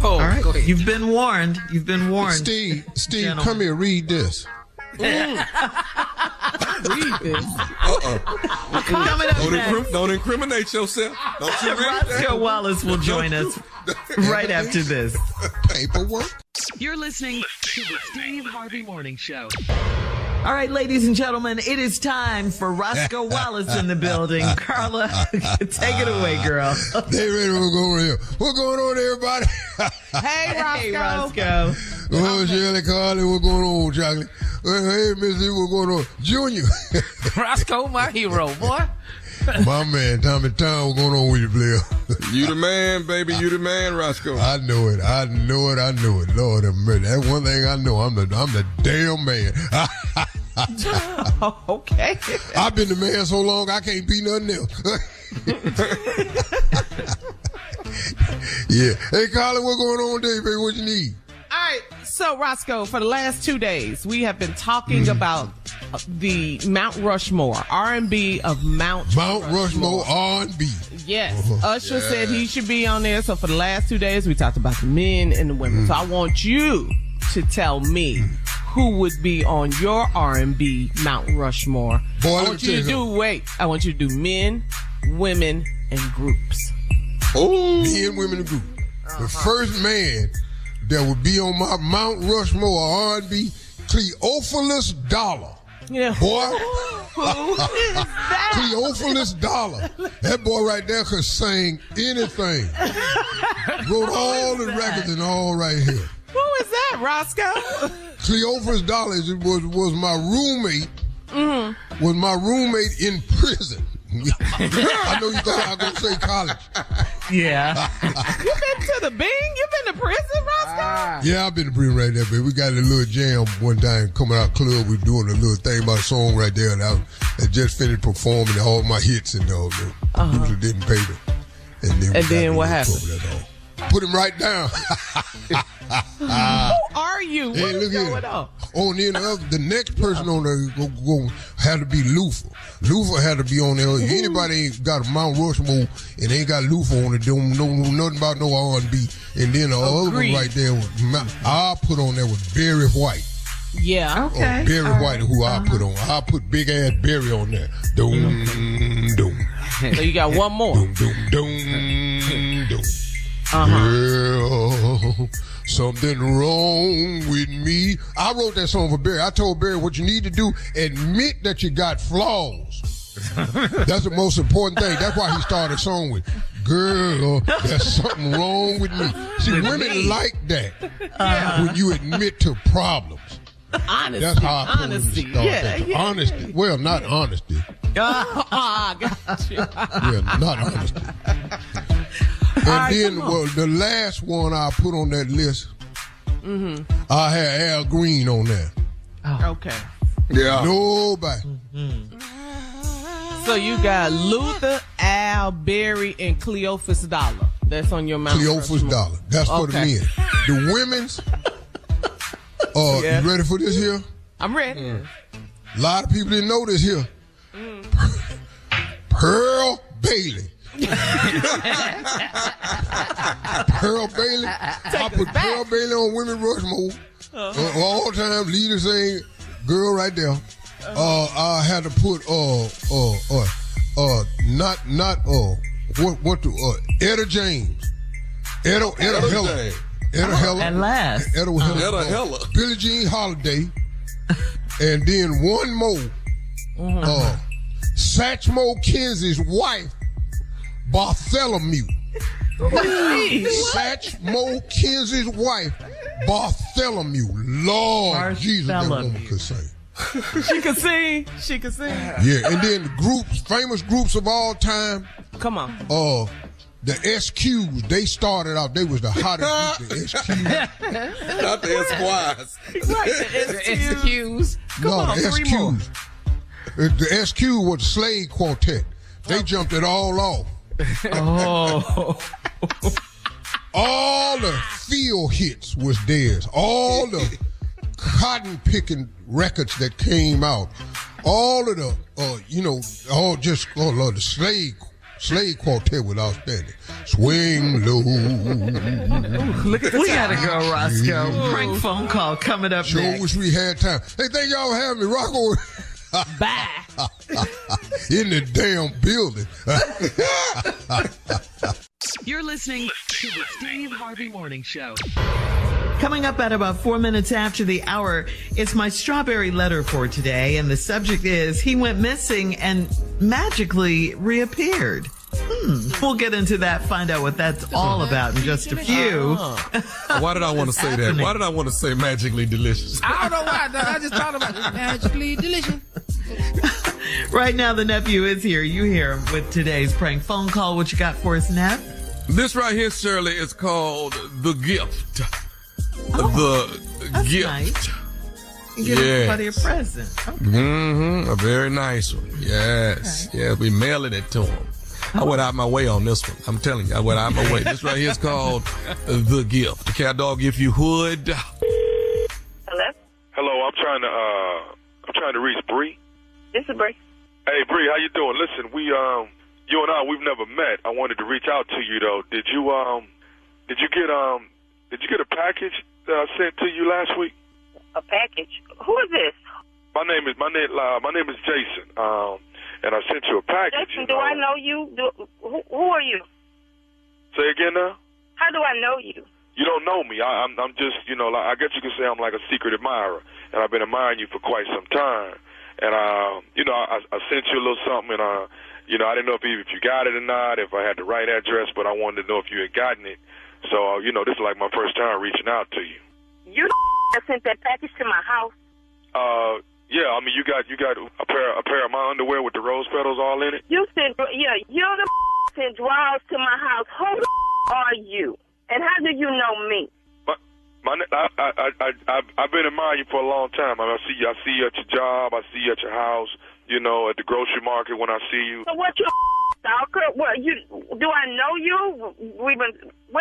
All right. Go ahead. You've been warned. You've been warned. Steve, Gentlemen. come here, read this. Read this. Coming up next, Don't incriminate yourself. Don't you read Roscoe that? Wallace will join us right after this. Paperwork. You're listening to the Steve Harvey Morning Show. All right, ladies and gentlemen, it is time for Roscoe Wallace in the building. Carla, take it away, girl. They ready to go over here. What's going on, everybody? Hey, Roscoe. Hey, Roscoe. Oh, Shirley, Carly, what's going on, Chocolate? Hey, Missy, what's going on? Junior. Roscoe, my hero, boy. My man, Tommy Town, what's going on with you, player? You the man, baby. You the man, Roscoe. I know it. Lord have mercy. That's one thing I know. I'm the damn man. Okay. I've been the man so long I can't be nothing else. Yeah. Hey, Colin, what's going on today, baby? What you need? All right. So, Roscoe, for the last 2 days, we have been talking about the Mount Rushmore, R&B of Mount Rushmore R&B. Yes. Usher said he should be on there. So for the last 2 days, we talked about the men and the women. So I want you to tell me who would be on your R&B Mount Rushmore. Boy, I want you to do men, women, and groups. Oh, men, women, and groups. The first man that would be on my Mount Rushmore R&B, Cleophilus Dollar. Yeah. Boy. Who is that? Cleophilus Dollar. That boy right there could sing anything. Wrote all the records and all right here. Who is that, Roscoe? Cleophilus Dollar was my roommate. Mm-hmm. Was my roommate in prison. I know you thought I was going to say college. Yeah. You been to the Bing? You been to prison, Roscoe? Yeah, I've been to prison right there, baby. We got a little jam one time coming out club. We were doing a little thing about a song right there, and I just finished performing all my hits and all. Usually didn't pay me. And then what happened? Put him right down. Who are you? What is going on? Oh, and then the next person on there had to be Luther. Luther had to be on there. Anybody ain't got a Mount Rushmore and ain't got Luther on it, don't know nothing about no R&B. And then the other one right there, I put on there was Barry White. Yeah. Okay. Barry White, who I put on. I put big ass Barry on there. Doom, doom. So you got one more. Doom, doom, doom, doom. Girl, something wrong with me. I wrote that song for Barry. I told Barry what you need to do, admit that you got flaws. That's the most important thing. That's why he started a song with, girl, there's something wrong with me. See, women like that when you admit to problems. Honesty. That's how I Honesty. that. Honesty. Well, not honesty. Got you. Yeah, not honesty. And then the last one I put on that list, I had Al Green on there. Oh. Okay. Yeah. Nobody. So you got Luther, Al, Barry, and Cleophas Dollar. That's on your Mount Cleophas Rushmore. Dollar. That's for the men. The women's, you ready for this here? I'm ready. A lot of people didn't know this here. Pearl Bailey. Pearl Bailey. I put Pearl Bailey on Women Rushmore. All time leader saying girl right there. I had to put Etta James. Etta Heller. Etta Heller. At last. Etta Heller. Billie Jean Holiday. And then one more. Satchmo Kenzie's wife, Bartholomew. Satchmo Kenzie's wife, Bartholomew. Lord Jesus, that woman could sing. She could sing. She could sing. Yeah, and then the groups, famous groups of all time. Come on. The SQs, they started out, they was the hottest group, the SQs. Not the Esquires. Right, the SQs. Come on, the three more. SQs. The SQ was the Slade Quartet. They jumped it all off. All the field hits was theirs. All the cotton picking records that came out. All of the, the Slade Quartet was outstanding. Swing low. Look at we gotta go, Roscoe. Prank phone call coming up Sure next. wish we had time. Hey, thank y'all for having me. Rocco. Bye. In the damn building. You're listening to the Steve Harvey Morning Show. Coming up at about 4 minutes after the hour, it's my strawberry letter for today, and the subject is he went missing and magically reappeared. We'll get into that, find out what that's all about in just a few. Why did I want to say that? Why did I want to say magically delicious? I don't know why. I just thought about it. Magically delicious. Right now, the nephew is here. You hear him with today's prank phone call. What you got for us, Neff? This right here, Shirley, is called The Gift. That's Gift. nice. You give everybody a present. Okay. A very nice one. Yes. Okay. Yeah, we mailing it to them. I went out my way on this one. I'm telling you, I went out my way. This right here is called The Gift. The cat dog, if you would. Hello? Hello, I'm trying to reach Bree. This is Bree. Hey, Bree, how you doing? Listen, you and I, we've never met. I wanted to reach out to you though. Did you get a package that I sent to you last week? A package? Who is this? My name is Jason. And I sent you a package. Jason, do I know you? Who are you? Say again now? How do I know you? You don't know me. I'm just, I guess you could say I'm like a secret admirer, and I've been admiring you for quite some time. And I sent you a little something, and I didn't know if you got it or not, if I had the right address, but I wanted to know if you had gotten it. So, this is like my first time reaching out to you. You sent that package to my house? Yeah, I mean, you got a pair of my underwear with the rose petals all in it? You sent drawers to my house. Who are you? And how do you know me? I've been admiring you for a long time. I mean, I see you at your job. I see you at your house. At the grocery market when I see you. So what you stalker? What do I know you? Where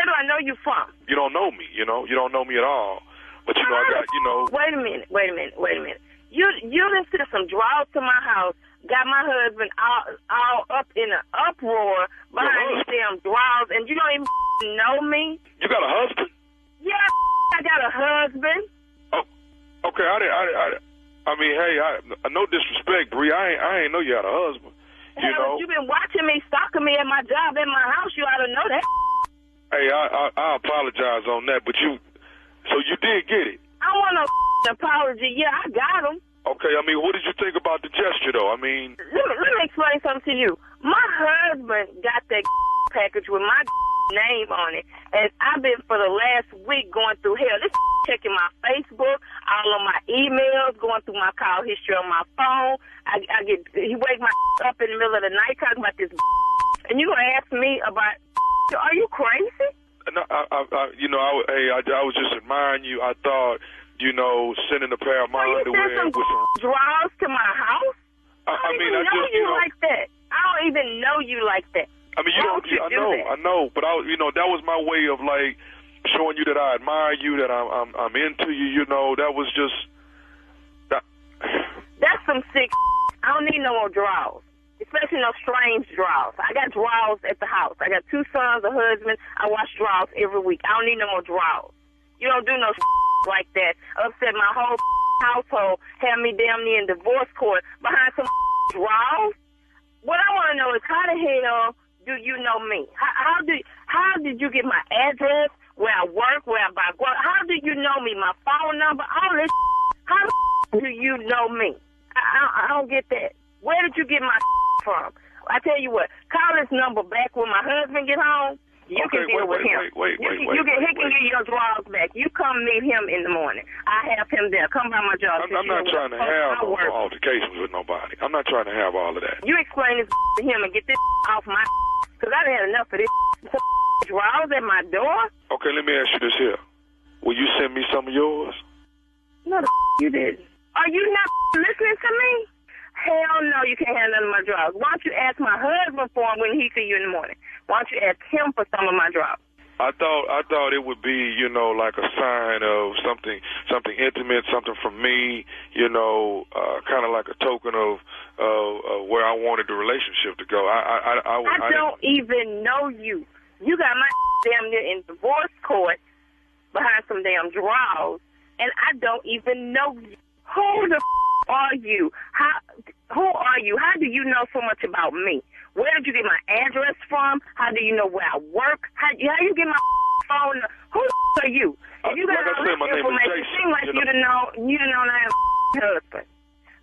do I know you from? You don't know me. You don't know me at all. But I got. Wait a minute. You done sent some drawers to my house. Got my husband all up in an uproar behind these damn drawers, and you don't even know me. You got a husband? Yeah, I got a husband. Oh, okay. I mean, hey, no disrespect, Bree. I ain't know you had a husband. Hell, you been watching me, stalking me at my job, at my house. You ought to know that. Hey, I apologize on that, but so you did get it. I want no apology. Yeah, I got him. Okay, I mean, what did you think about the gesture, though? I mean, let me explain something to you. My husband got that package with my name on it, and I've been for the last week going through hell. This checking my Facebook, all on my emails, going through my call history on my phone. He wake my up in the middle of the night talking about this, and you gonna ask me about? Are you crazy? No, I was just admiring you. I thought, sending a pair of my underwear with some drawers to my house. I don't even know you like that. I don't even know you like that. I mean, I know, but that was my way of like showing you that I admire you, that I'm into you. That was just that. That's some sick. I don't need no more drawers, especially no strange drawers. I got drawers at the house. I got 2 sons, a husband. I wash drawers every week. I don't need no more drawers. You don't do no like that. Upset my whole household. Have me damn near in divorce court behind some drawers. What I want to know is how the hell do you know me? How did you get my address, where I work, where I buy? How do you know me? My phone number, all this. How do you know me? I don't get that. Where did you get my from? I tell you what, call this number back when my husband get home. You can deal with him. He can get your drawers back. You come meet him in the morning. I have him there. Come by my job. I'm not trying to have no altercations with nobody. I'm not trying to have all of that. You explain this to him and get this off my because I done had enough of this drawers at my door. Okay, let me ask you this here. Will you send me some of yours? No, you didn't. Are you not listening to me? Hell no, you can't have none of my drawers. Why don't you ask my husband for them when he see you in the morning? Why don't you ask him for some of my drawers? I thought it would be, like a sign of something intimate, something from me, kind of like a token of where I wanted the relationship to go. I don't even know you. You got my damn near in divorce court behind some damn drawers, and I don't even know you. Who the are you? Who are you? How do you know so much about me? Where did you get my address from? How do you know where I work? How you get my phone? Who are you? If you got all this information, it seems like you done know I have a husband.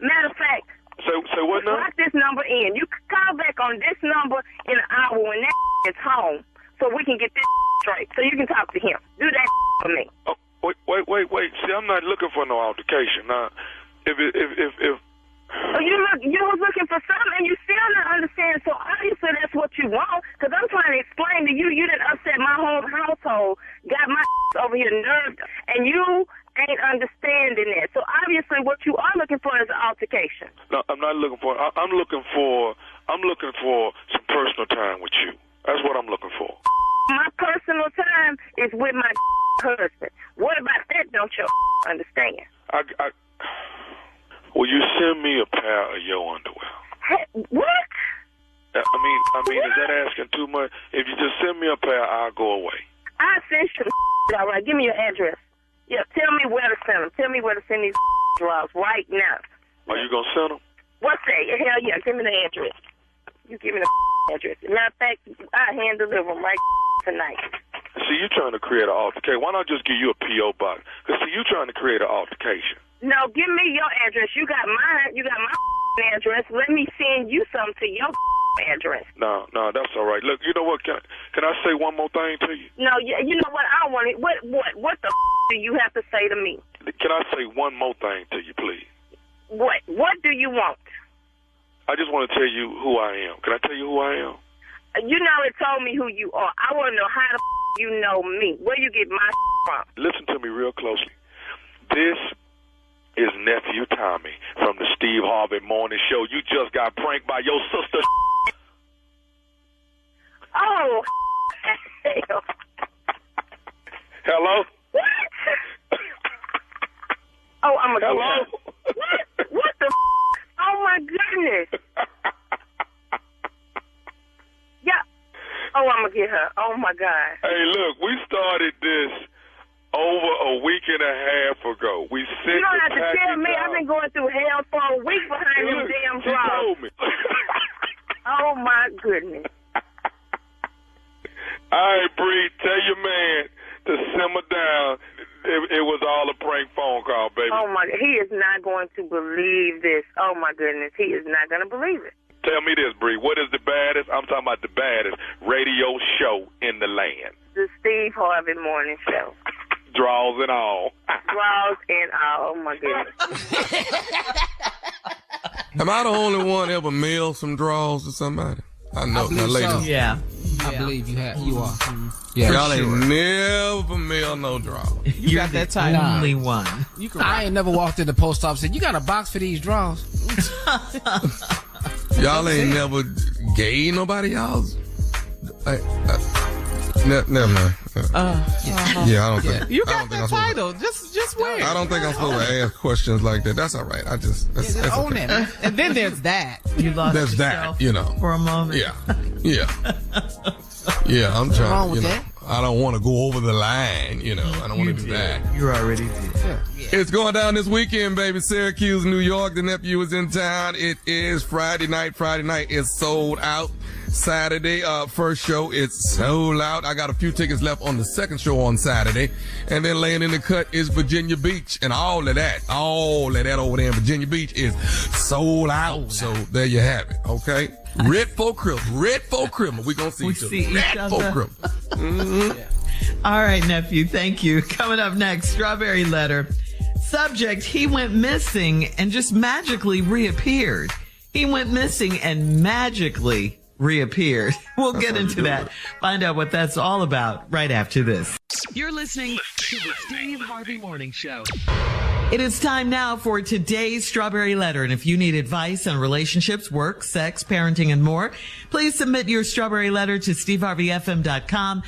Matter of fact, say what now? Lock this number in. You can call back on this number in an hour when that is home, so we can get this straight. So you can talk to him. Do that for me. Oh, wait. See, I'm not looking for no altercation. Now, if you was looking for something and you still not understand, so obviously that's what you want, because I'm trying to explain to you, you done upset my whole household, got my over here nerved, and you ain't understanding that. So obviously what you are looking for is an altercation. No, I'm not looking for, I'm looking for some personal time with you. That's what I'm looking for. My personal time is with my husband. What about that don't you understand? Will you send me a pair of your underwear? Hey, what? I mean, is that asking too much? If you just send me a pair, I'll go away. I'll send you all right. Give me your address. Yeah, tell me where to send them. Tell me where to send these drawers right now. Are you going to send them? What's that? Hell yeah, give me the address. You give me the address. Matter of fact, I'll hand deliver them right tonight. See, you're trying to create an altercation. Why not just give you a P.O. box? Because, see, you're trying to create an altercation. No, give me your address. You got mine. You got my address. Let me send you something to your address. No, that's all right. Look, you know what? Can I say one more thing to you? No, you know what? I don't want it. What the do you have to say to me? Can I say one more thing to you, please? What do you want? I just want to tell you who I am. Can I tell you who I am? You already told me who you are. I want to know how the you know me. Where you get my from? Listen to me real closely. This is Nephew Tommy from the Steve Harvey Morning Show. You just got pranked by your sister. Oh, hello? What? Oh, I'm gonna hello? What the Oh, my goodness. Yeah. Oh, I'm gonna get her. Oh, my God. Hey, look, we started this over a week and a half ago. We sent You don't have the to tell package me. out. I've been going through hell for a week behind them damn She drawers. told me. Oh, my goodness. All right, Bree, tell your man to simmer down. It was all a prank phone call, baby. Oh, my, he is not going to believe this. Oh, my goodness. He is not going to believe it. Tell me this, Bree. What is the baddest? I'm talking about the baddest radio show in the land. The Steve Harvey Morning Show. Draws and all. Draws and all. Oh, my goodness. Am I the only one ever mailed some draws to somebody? I know. Now, ladies. So. Yeah. I believe you are. Yeah, y'all ain't never mailed no draws. You got that title. Only one. I ain't never walked in the post office and said, you got a box for these drawers? Y'all ain't never gave nobody y'all's. Never mind. Yeah, I don't think. You got that title. Just wait. I don't think I'm supposed to ask questions like that. That's all right. I just that's own okay. it, man. And then there's that. You lost There's yourself that, you know. for a moment. Yeah. I'm wrong trying. with You know, that? I don't want to go over the line. You know, I don't want to do that. You already did. It's going down this weekend, baby. Syracuse, New York. The nephew is in town. It is Friday night. Friday night is sold out. Saturday, first show, it's sold out. I got a few tickets left on the second show on Saturday. And then laying in the cut is Virginia Beach. And all of that over there in Virginia Beach is sold out. So there you have it, okay? Red folk Christmas. We're going to see each other. Red folk Christmas. All right, nephew. Thank you. Coming up next, Strawberry Letter. Subject, he went missing and just magically reappeared. He went missing and magically reappeared. We'll get into that. Find out what that's all about right after this. You're listening to the Steve Harvey Morning Show. It is time now for today's Strawberry Letter. And if you need advice on relationships, work, sex, parenting, and more, please submit your Strawberry Letter to steveharveyfm.com.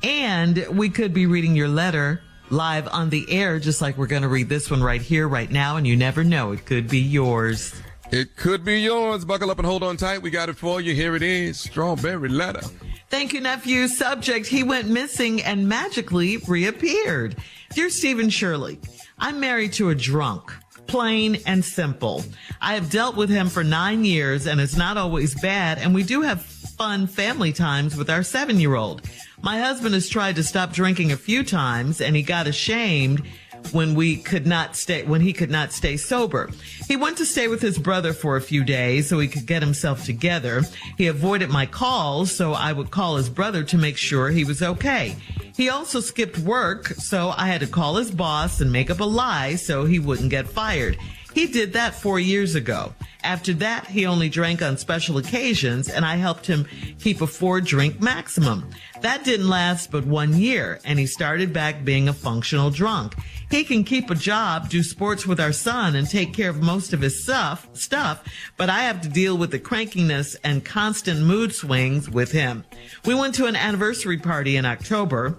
And we could be reading your letter live on the air, just like we're going to read this one right here, right now. And you never know. It could be yours. It could be yours. Buckle up and hold on tight. We got it for you. Here it is. Strawberry Letter. Thank you, nephew. Subject, he went missing and magically reappeared. Dear Stephen Shirley, I'm married to a drunk. Plain and simple. I have dealt with him for 9 years and it's not always bad, and we do have fun family times with our 7-year-old. My husband has tried to stop drinking a few times and he got ashamed when he could not stay sober. He went to stay with his brother for a few days so he could get himself together. He avoided my calls, so I would call his brother to make sure he was okay. He also skipped work, so I had to call his boss and make up a lie so he wouldn't get fired. He did that 4 years ago. After that, he only drank on special occasions, and I helped him keep a 4-drink maximum. That didn't last but 1 year, and he started back being a functional drunk. He can keep a job, do sports with our son, and take care of most of his stuff, but I have to deal with the crankiness and constant mood swings with him. We went to an anniversary party in October,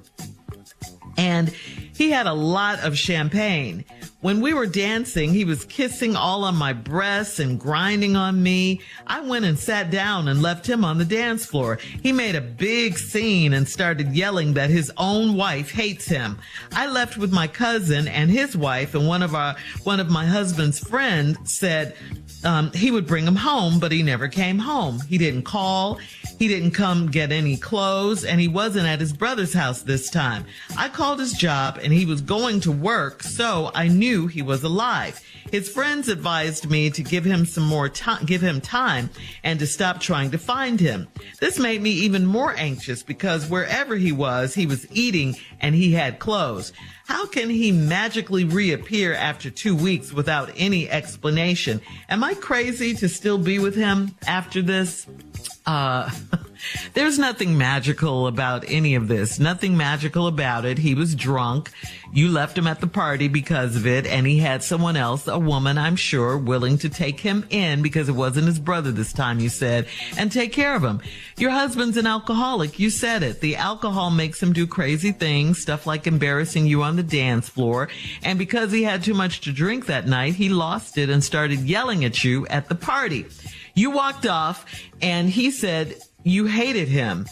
and he had a lot of champagne. When we were dancing, he was kissing all on my breasts and grinding on me. I went and sat down and left him on the dance floor. He made a big scene and started yelling that his own wife hates him. I left with my cousin and his wife, and one of my husband's friends said he would bring him home, but he never came home. He didn't call. He didn't come get any clothes, and he wasn't at his brother's house this time. I called his job, and he was going to work, so I knew he was alive. His friends advised me to give him time and to stop trying to find him. This made me even more anxious because wherever he was eating and he had clothes. How can he magically reappear after 2 weeks without any explanation? Am I crazy to still be with him after this? There's nothing magical about any of this. Nothing magical about it. He was drunk. You left him at the party because of it, and he had someone else, a woman, I'm sure, willing to take him in because it wasn't his brother this time, you said, and take care of him. Your husband's an alcoholic. You said it. The alcohol makes him do crazy things, stuff like embarrassing you on the dance floor. And because he had too much to drink that night, he lost it and started yelling at you at the party. You walked off, and he said you hated him.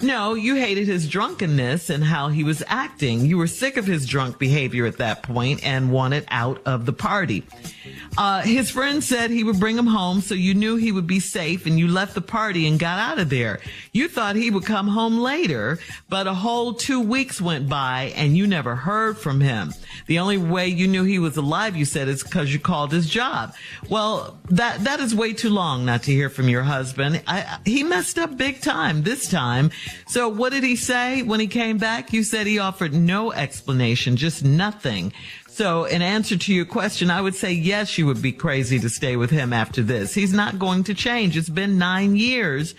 No, you hated his drunkenness and how he was acting. You were sick of his drunk behavior at that point and wanted out of the party. His friend said he would bring him home, so you knew he would be safe, and you left the party and got out of there. You thought he would come home later, but a whole 2 weeks went by and you never heard from him. The only way you knew he was alive, you said, is because you called his job. Well, that is way too long not to hear from your husband. He messed up big time this time. So what did he say when he came back? You said he offered no explanation, just nothing. So in answer to your question, I would say yes, you would be crazy to stay with him after this. He's not going to change. It's been 9 years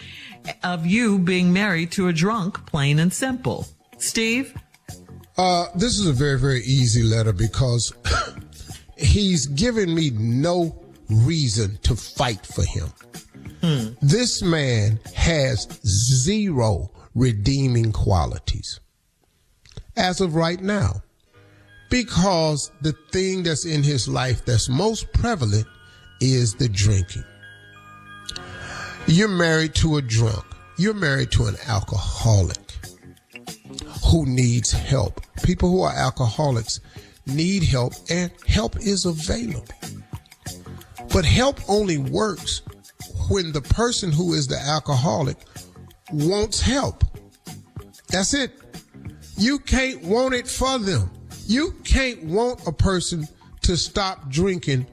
of you being married to a drunk, plain and simple. Steve? This is a very, very easy letter because he's given me no reason to fight for him. This man has 0 redeeming qualities as of right now, because the thing that's in his life that's most prevalent is the drinking. You're married to a drunk. You're married to an alcoholic who needs help. People who are alcoholics need help, and help is available. But help only works when the person who is the alcoholic wants help. That's it. You can't want it for them. You can't want a person to stop drinking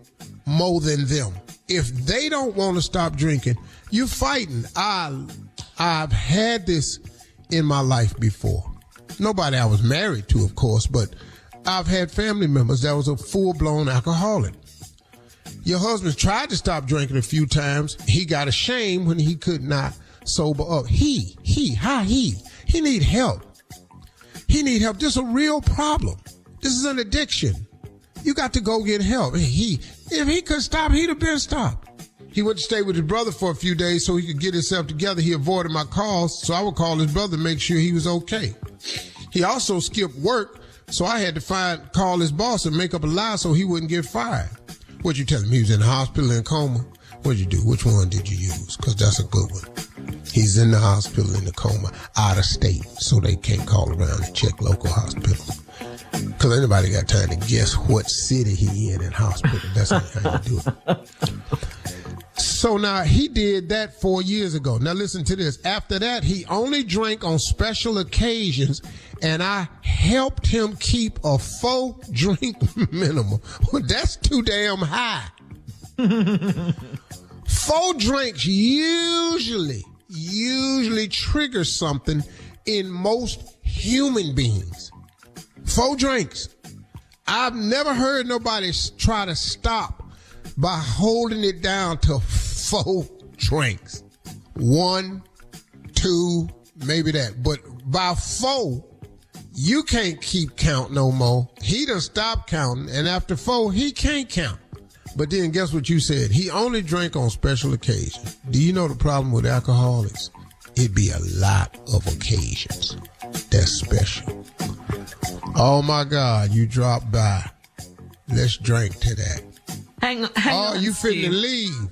more than them. If they don't want to stop drinking, you're fighting. I've had this in my life before. Nobody I was married to, of course, but I've had family members that was a full-blown alcoholic. Your husband tried to stop drinking a few times. He got ashamed when he could not sober up. He need help. He need help. This is a real problem. This is an addiction. You got to go get help. If he could stop, he'd have been stopped. He went to stay with his brother for a few days so he could get himself together. He avoided my calls, so I would call his brother to make sure he was okay. He also skipped work, so I had to call his boss and make up a lie so he wouldn't get fired. What'd you tell him? He was in the hospital in coma? What'd you do? Which one did you use? Because that's a good one. He's in the hospital in a coma, out of state, so they can't call around and check local hospitals. Because anybody got time to guess what city he in hospital. That's not how you do it. So now he did that 4 years ago. Now listen to this. After that, he only drank on special occasions, and I helped him keep a 4-drink minimum. Well, that's too damn high. 4 drinks usually trigger something in most human beings. 4 drinks. I've never heard nobody try to stop by holding it down to 4 drinks. 1, 2, maybe that. But by 4, you can't keep count no more. He done stopped counting, and after 4, he can't count. But then guess what you said? He only drank on special occasions. Do you know the problem with alcoholics? It'd be a lot of occasions that's special. Oh my God, you dropped by. Let's drink to that. Hang on, you Steve. finna leave.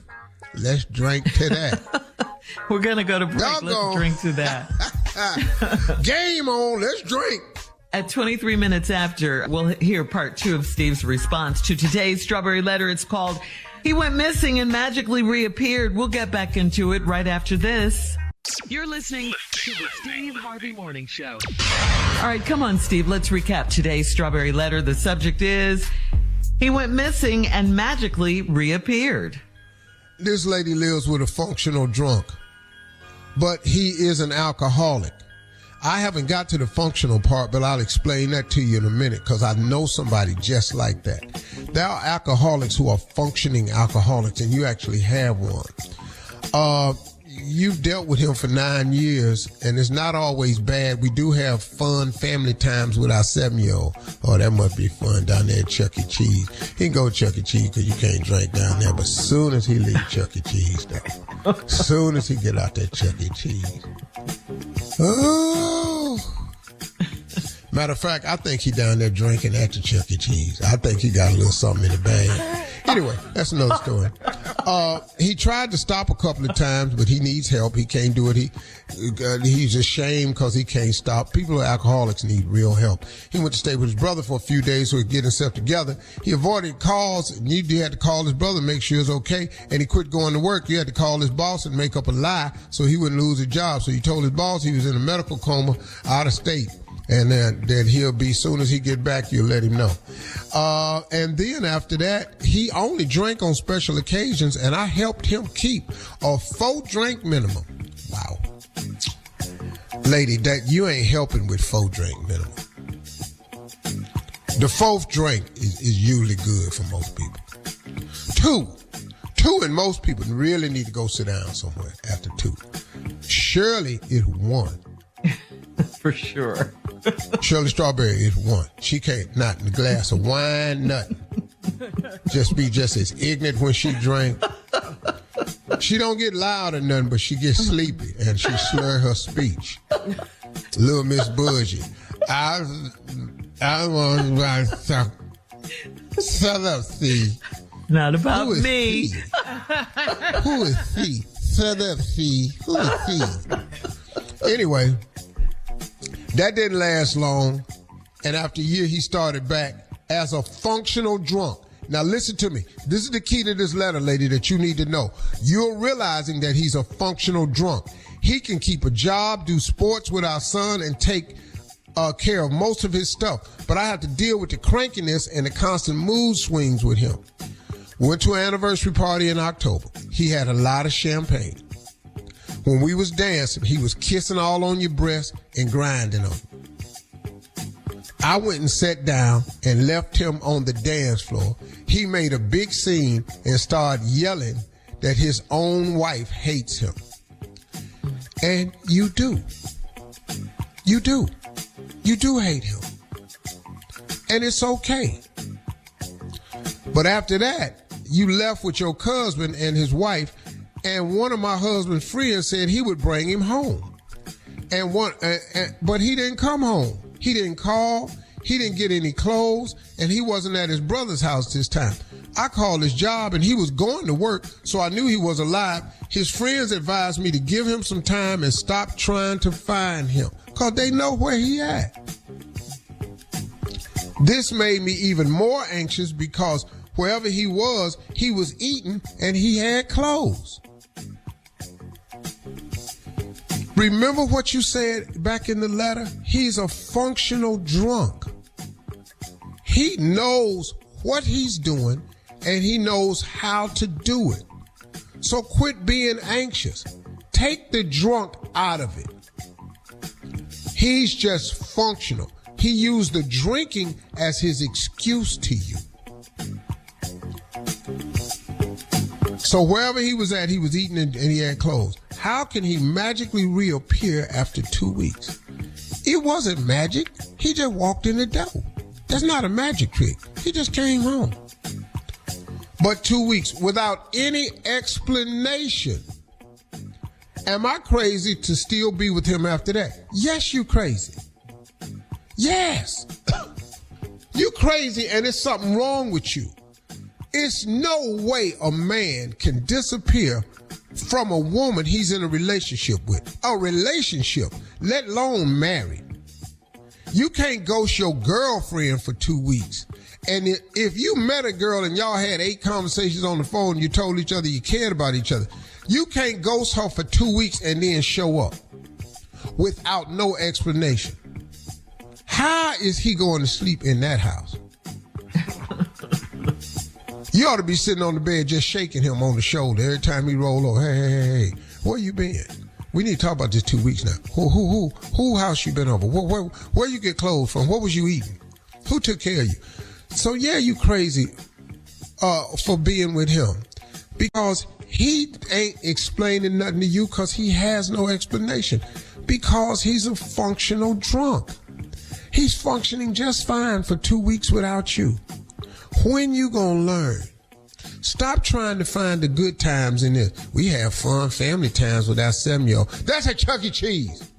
Let's drink to that. We're going to go to break. Let's drink to that. Game on. Let's drink. At 23 minutes after, we'll hear part 2 of Steve's response to today's Strawberry Letter. It's called, He Went Missing and Magically Reappeared. We'll get back into it right after this. You're listening to the Steve Harvey Morning Show. All right, come on, Steve. Let's recap today's Strawberry Letter. The subject is, he went missing and magically reappeared. This lady lives with a functional drunk, but he is an alcoholic. I haven't got to the functional part, but I'll explain that to you in a minute because I know somebody just like that. There are alcoholics who are functioning alcoholics, and you actually have one. You've dealt with him for 9 years, and it's not always bad. We do have fun family times with our 7-year-old. Oh, that must be fun down there at Chuck E. Cheese. He can go to Chuck E. Cheese because you can't drink down there, but soon as he leaves Chuck E. Cheese, though, soon as he get out there Chuck E. Cheese, oh. Matter of fact, I think he down there drinking at the Chuck E. Cheese. I think he got a little something in the bag. Anyway, that's another story. He tried to stop a couple of times, but he needs help. He can't do it. He's ashamed because he can't stop. People who are alcoholics need real help. He went to stay with his brother for a few days so he could get himself together. He avoided calls, and you had to call his brother and make sure it's okay, and he quit going to work. You had to call his boss and make up a lie so he wouldn't lose his job. So he told his boss he was in a medical coma out of state. And then he'll be, soon as he get back, you'll let him know. And then after that, he only drank on special occasions, and I helped him keep a 4-drink minimum. Wow. Lady, that you ain't helping with 4-drink minimum. The 4th drink is usually good for most people. 2, and most people really need to go sit down somewhere after 2. Shirley is 1. For sure. Shirley Strawberry is 1. She can't, not in a glass of wine, nothing. Just be just as ignorant when she drink. She don't get loud or nothing, but she gets sleepy and she slur her speech. Little Miss Budgie. I want to shut up, Steve. Not about Who is me. Steve? Who is Steve? Shut up, Steve. Who is Steve? Anyway, that didn't last long, and after a year, he started back as a functional drunk. Now, listen to me. This is the key to this letter, lady, that you need to know. You're realizing that he's a functional drunk. He can keep a job, do sports with our son, and take care of most of his stuff. But I have to deal with the crankiness and the constant mood swings with him. Went to an anniversary party in October. He had a lot of champagne. When we was dancing, he was kissing all on your breast and grinding on you. I went and sat down and left him on the dance floor. He made a big scene and started yelling that his own wife hates him. And you do. You do. You do hate him. And it's okay. But after that, you left with your husband and his wife. And one of my husband's friends said he would bring him home. But he didn't come home. He didn't call. He didn't get any clothes. And he wasn't at his brother's house this time. I called his job and he was going to work, so I knew he was alive. His friends advised me to give him some time and stop trying to find him because they know where he at. This made me even more anxious because wherever he was eating and he had clothes. Remember what you said back in the letter? He's a functional drunk. He knows what he's doing and he knows how to do it. So quit being anxious. Take the drunk out of it. He's just functional. He used the drinking as his excuse to you. So wherever he was at, he was eating and he had clothes. How can he magically reappear after 2 weeks? It wasn't magic. He just walked in the door. That's not a magic trick. He just came home. But 2 weeks without any explanation. Am I crazy to still be with him after that? Yes, you crazy. Yes. You crazy and there's something wrong with you. It's no way a man can disappear from a woman he's in a relationship with. A relationship, let alone married. You can't ghost your girlfriend for 2 weeks. And if you met a girl and y'all had 8 conversations on the phone, you told each other you cared about each other, you can't ghost her for 2 weeks and then show up without no explanation. How is he going to sleep in that house? You ought to be sitting on the bed just shaking him on the shoulder every time he roll over. Hey, where you been? We need to talk about this 2 weeks now. Who house you been over? Where you get clothes from? What was you eating? Who took care of you? So yeah, you crazy for being with him because he ain't explaining nothing to you because he has no explanation because he's a functional drunk. He's functioning just fine for 2 weeks without you. When you gonna learn? Stop trying to find the good times in this. We have fun family times with our 7-year-old. That's a Chuck E. Cheese.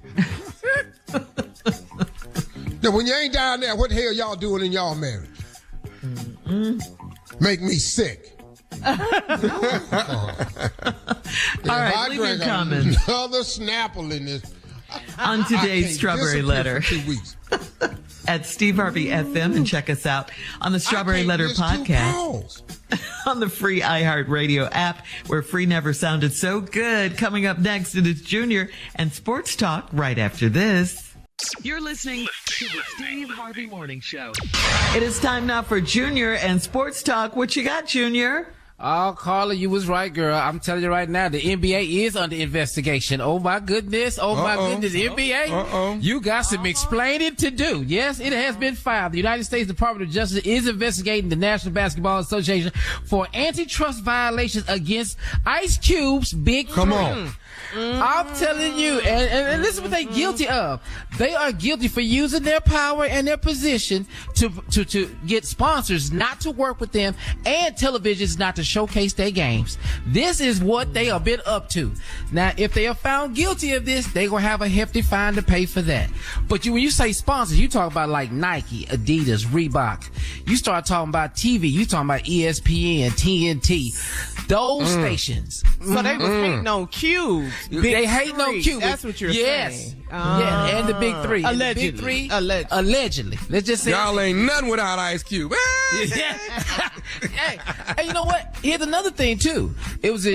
Now, when you ain't down there, what the hell y'all doing in y'all marriage? Make me sick. All right, leave your comments. Another Snapple in this. On today's Strawberry Letter. 2 weeks. At Steve Harvey FM and check us out on the Strawberry Letter podcast on the free iHeartRadio app where free never sounded so good. Coming up next, it is Junior and Sports Talk right after this. You're listening to the Steve Harvey Morning Show. It is time now for Junior and Sports Talk. What you got, Junior? Oh, Carla, you was right, girl. I'm telling you right now, the NBA is under investigation. Oh, my goodness. Oh, my goodness. NBA, you got some explaining to do. Yes, it has been filed. The United States Department of Justice is investigating the National Basketball Association for antitrust violations against Ice Cube's Big Come Three. on. I'm telling you, and this is what they're guilty of. They are guilty for using their power and their position to get sponsors not to work with them and televisions not to showcase their games. This is what they have been up to. Now, if they are found guilty of this, they're going to have a hefty fine to pay for that. But when you say sponsors, you talk about like Nike, Adidas, Reebok. You start talking about TV, you talking about ESPN, TNT, those stations. So they was hating on Cube. They hating on Cube. That's what you're saying. Yeah, and the Big Three. Allegedly. The Big Three. Allegedly. Let's just say y'all ain't nothing without Ice Cube. Hey, you know what? Here's another thing too. It was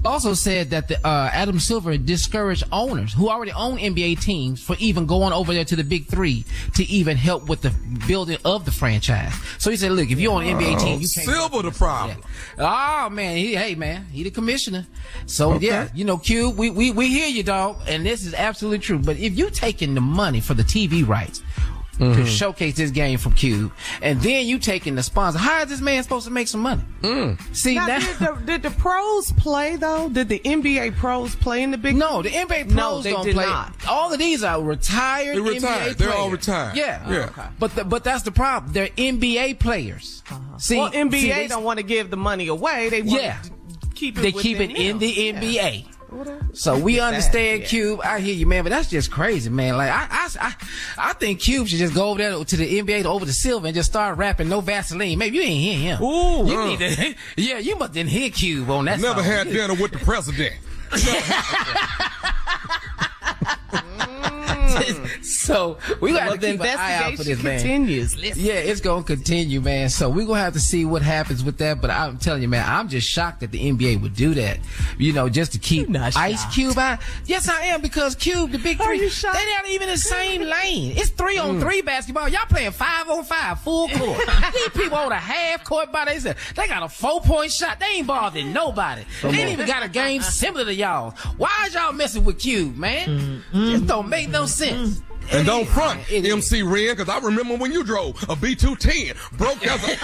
also said that the Adam Silver discouraged owners who already own NBA teams for even going over there to the Big Three to even help with the building of the franchise. So he said, look, if you're on an NBA team, you can't. Silver the problem. Yeah. Oh man, he the commissioner. So yeah, you know, Q, we hear you, dog, and this is absolutely true. But if you taking the money for the TV rights to showcase this game from Cube, and then you taking the sponsor, how is this man supposed to make some money? See, now, did the pros play though? Did the NBA pros play in the Big? No, the NBA pros don't play. Not. All of these are retired. They're retired. NBA They're players. all retired. Yeah. Okay. But that's the problem. They're NBA players. See, NBA don't want to give the money away. They want to keep it. They keep it in the NBA. So we understand Cube. I hear you, man, but that's just crazy, man. Like I think Cube should just go over there to the NBA, over to Silver, and just start rapping No Vaseline. Maybe you ain't hear him. Ooh, you need to. Yeah, you must didn't hear Cube on that. Never song. had dinner with the president. So we got to keep an eye out for this, man. Continues. Yeah, it's gonna continue, man. So we're gonna have to see what happens with that. But I'm telling you, man, I'm just shocked that the NBA would do that. You know, just to keep Ice Cube out. Yes, I am, because Cube, the big three, they not even in the same lane. It's 3-on-3 basketball. Y'all playing 5-on-5, full court. These people on a half court by themselves. They got a 4-point shot. They ain't bothering nobody. They ain't even got a game similar to y'all. Why is y'all messing with Cube, man? Just don't make no sense. And don't front, MC Ren, because I remember when you drove a B210, broke as a...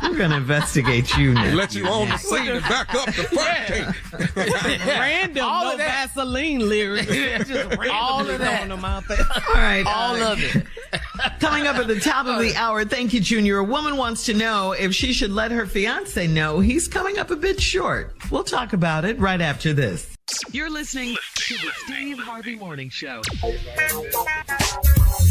We're going to investigate you now. Let you on the scene and back up the front tape. Random No Vaseline lyrics. Just all of that. Them out there. All right. All of it. Coming up at the top of the hour, thank you, Junior. A woman wants to know if she should let her fiance know he's coming up a bit short. We'll talk about it right after this. You're listening to the Steve Harvey Morning Show.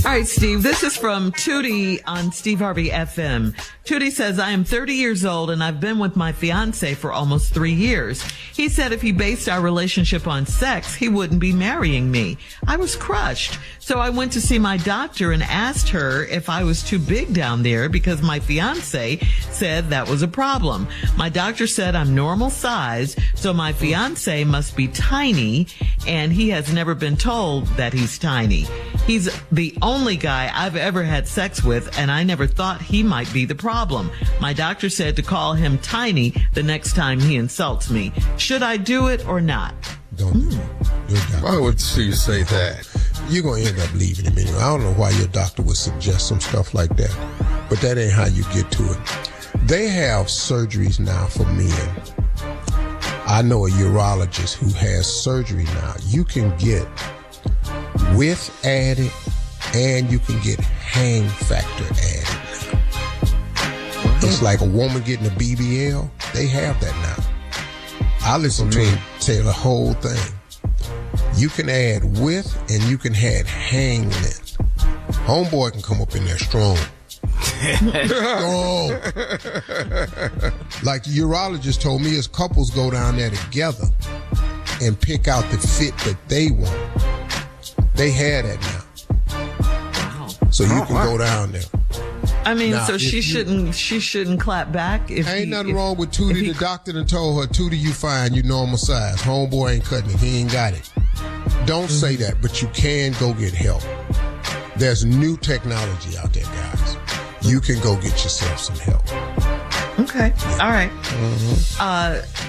All right, Steve, this is from Tootie on Steve Harvey FM. Tootie says, I am 30 years old and I've been with my fiance for almost 3 years. He said if he based our relationship on sex, he wouldn't be marrying me. I was crushed. So I went to see my doctor and asked her if I was too big down there because my fiance said that was a problem. My doctor said I'm normal size, so my fiance must be tiny, and he has never been told that he's tiny. He's the only guy I've ever had sex with, and I never thought he might be the problem. My doctor said to call him tiny the next time he insults me. Should I do it or not? Don't do it. Why would she say that? You're going to end up leaving him anyway. I don't know why your doctor would suggest some stuff like that, but that ain't how you get to it. They have surgeries now for men. I know a urologist who has surgery now. You can get width added and you can get hang factor added now. It's like a woman getting a BBL. They have that now. I listened to him tell the whole thing. You can add width and you can add hang length. Homeboy can come up in there strong. Strong. Like the urologist told me, his couples go down there together and pick out the fit that they want. They have that now. Wow. So you can go down there. I mean, now, so she shouldn't clap back. Ain't nothing wrong with Tootie. The doctor done told her, Tootie, you fine, you normal size. Homeboy ain't cutting it. He ain't got it. Don't say that, but you can go get help. There's new technology out there, guys. You can go get yourself some help. Okay. All right.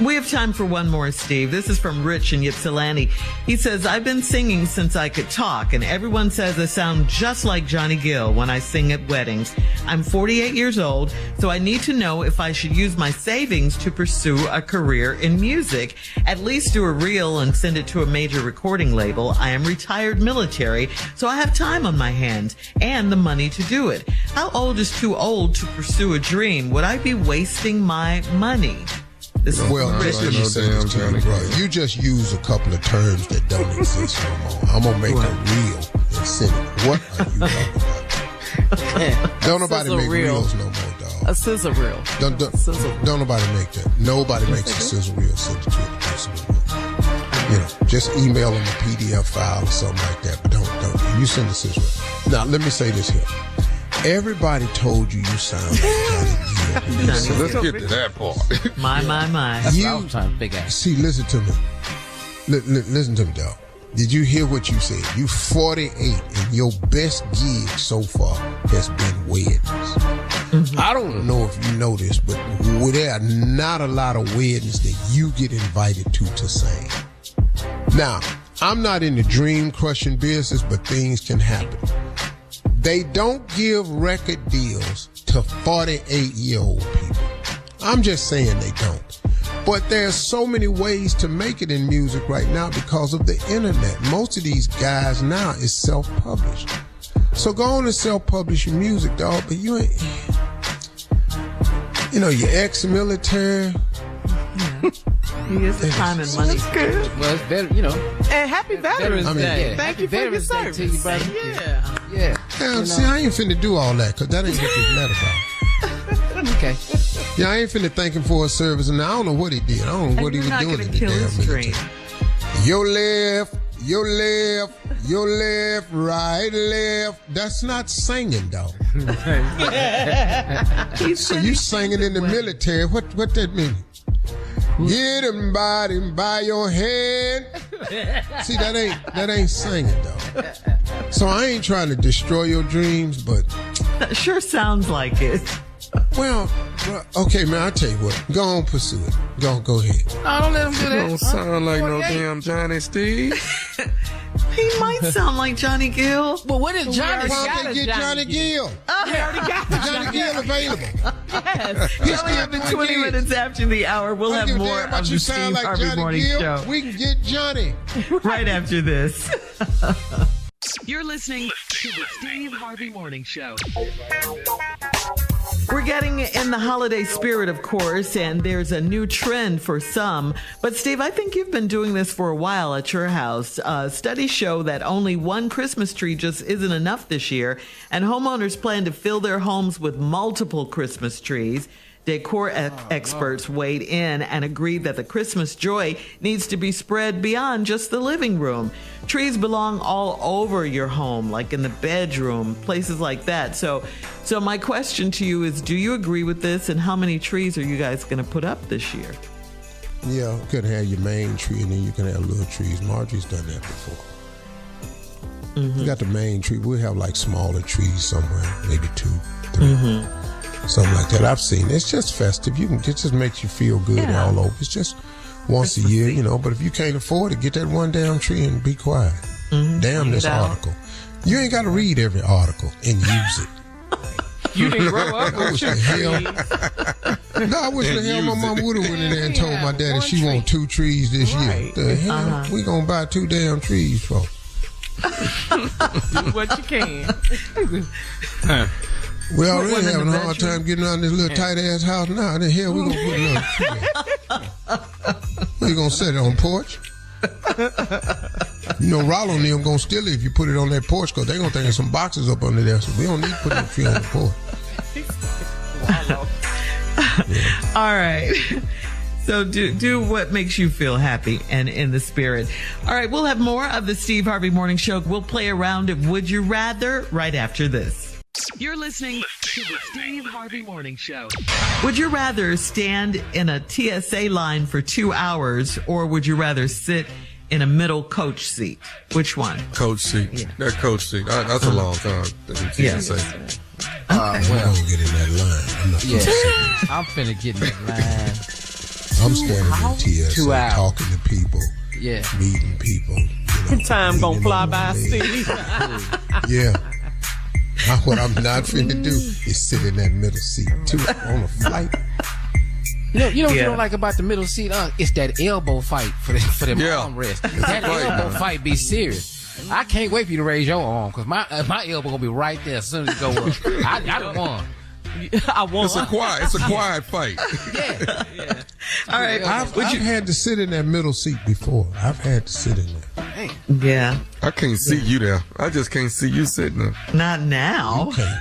We have time for one more, Steve. This is from Rich in Ypsilanti. He says, I've been singing since I could talk, and everyone says I sound just like Johnny Gill when I sing at weddings. I'm 48 years old, so I need to know if I should use my savings to pursue a career in music, at least do a reel and send it to a major recording label. I am retired military, so I have time on my hands and the money to do it. How old is too old to pursue a dream? Would I be wasting my money? Well, just let me say this to you, brother. You just use a couple of terms that don't exist no more. I'm going to make a reel and send it. What are you talking about? Don't nobody make reels no more, dog. A sizzle reel. Don't nobody make that. Nobody makes a sizzle reel, send it to a person. You know, just email them a PDF file or something like that. But don't. You send a sizzle reel. Now, let me say this here. Everybody told you sound like Johnny Gill. So let's get to that part. My. That's what I was trying to figure out. See, listen to me. Listen to me, dog. Did you hear what you said? You 48 and your best gig so far has been weddings. I don't know if you know this, but there are not a lot of weddings that you get invited to sing. Now, I'm not in the dream crushing business, but things can happen. They don't give record deals to 48-year-old people. I'm just saying they don't. But there's so many ways to make it in music right now because of the internet. Most of these guys now is self-published. So go on and self-publish your music, dog. But you ain't, you're ex-military. He is a time and money. Well, it's better, And happy Veterans Day. Thank you for your service. To you, brother. Yeah. See, I ain't finna do all that, because that ain't what this letter about. Okay. Yeah, I ain't finna thank him for his service, and I don't know what he did. I don't know what he was doing in the kill damn his dream. military. Your left, right, left. That's not singing, though. So you singing in the military. What that mean? Get him by your hand. See, that ain't singing, though. So I ain't trying to destroy your dreams, but That sure sounds like it. well, okay, man. I'll tell you what. Go on, pursue it. Go ahead. No, don't let him do that. Don't sound like no damn Johnny Steve. He might sound like Johnny Gill. But what is Johnny? Why don't they get Johnny Gill? We already got Johnny Gill available. Yes. Coming up in 20 minutes after the hour, we'll have more of the Steve Harvey Morning Show. We can get Johnny. Right after this. You're listening to the Steve Harvey Morning Show. We're getting in the holiday spirit, of course, and there's a new trend for some. But, Steve, I think you've been doing this for a while at your house. Studies show that only one Christmas tree just isn't enough this year, and homeowners plan to fill their homes with multiple Christmas trees. Decor experts weighed in and agreed that the Christmas joy needs to be spread beyond just the living room. Trees belong all over your home, like in the bedroom, places like that. So my question to you is, do you agree with this, and how many trees are you guys going to put up this year? Yeah, you could have your main tree, and then you can have little trees. Marjorie's done that before. You got the main tree. We'll have like smaller trees somewhere, maybe 2, 3. Something like that. I've seen it. It's just festive. It just makes you feel good all over. It's just once a year, But if you can't afford it, get that one damn tree and be quiet. Damn this article. You ain't got to read every article and use it. You didn't grow up with your trees. No, I wish the hell my mom would have went in there and told my daddy she want 2 trees this year. The hell we gonna buy 2 damn trees for? Do what you can. We already having a hard time getting out of this little tight ass house now. The hell we gonna put another tree in? We gonna set it on the porch? Rollo and them gonna steal it if you put it on that porch, because they gonna think there's some boxes up under there. So we don't need to put that tree on the porch. All right. So do what makes you feel happy and in the spirit. All right, we'll have more of the Steve Harvey Morning Show. We'll play a round of Would You Rather right after this. You're listening to the Steve Harvey Morning Show. Would you rather stand in a TSA line for 2 hours, or would you rather sit in a middle coach seat? Which one? Coach seat. Yeah. That coach seat. That's a long time. Yes. I'm gonna get in that line. I'm finna get in that line. I'm standing in TSA 2 hours. talking to people. Yeah. Meeting people. Time gonna fly by, Steve. Yeah. What I'm not finna do is sit in that middle seat on a flight. You know what you don't like about the middle seat? It's that elbow fight for them armrest. That elbow fight be serious. I can't wait for you to raise your arm, because my elbow gonna be right there as soon as it go up. I don't want. It's a quiet fight. Yeah. All right. I've had to sit in that middle seat before. I've had to sit in there. Dang. Yeah. I can't see you there. I just can't see you sitting there. Not now. Okay.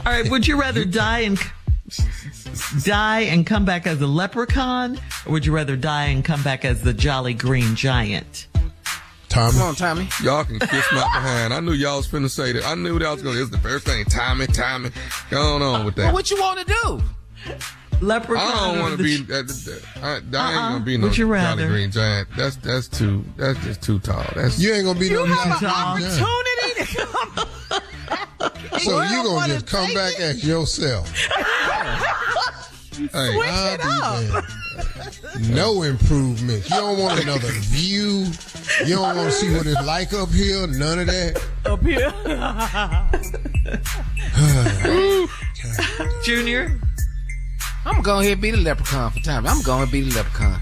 All right. Would you rather die and come back as a leprechaun, or would you rather die and come back as the Jolly Green Giant? Tommy. Come on, Tommy. Y'all can kiss my behind. I knew y'all was finna say that. I knew that was going to. This is the first thing. Tommy. Go on with that. Well, what you want to do? Leprechaun. I don't want to be. I ain't gonna be no Jolly Green Giant. That's just too tall. You ain't gonna be no have Jolly an Green Giant. opportunity to come. So you gonna just come back as yourself? Switch it up. No improvement. You don't want another view. You don't want to see what it's like up here. None of that. Up here. Junior? I'm going to go ahead and be the leprechaun for Tommy. I'm going to be the leprechaun.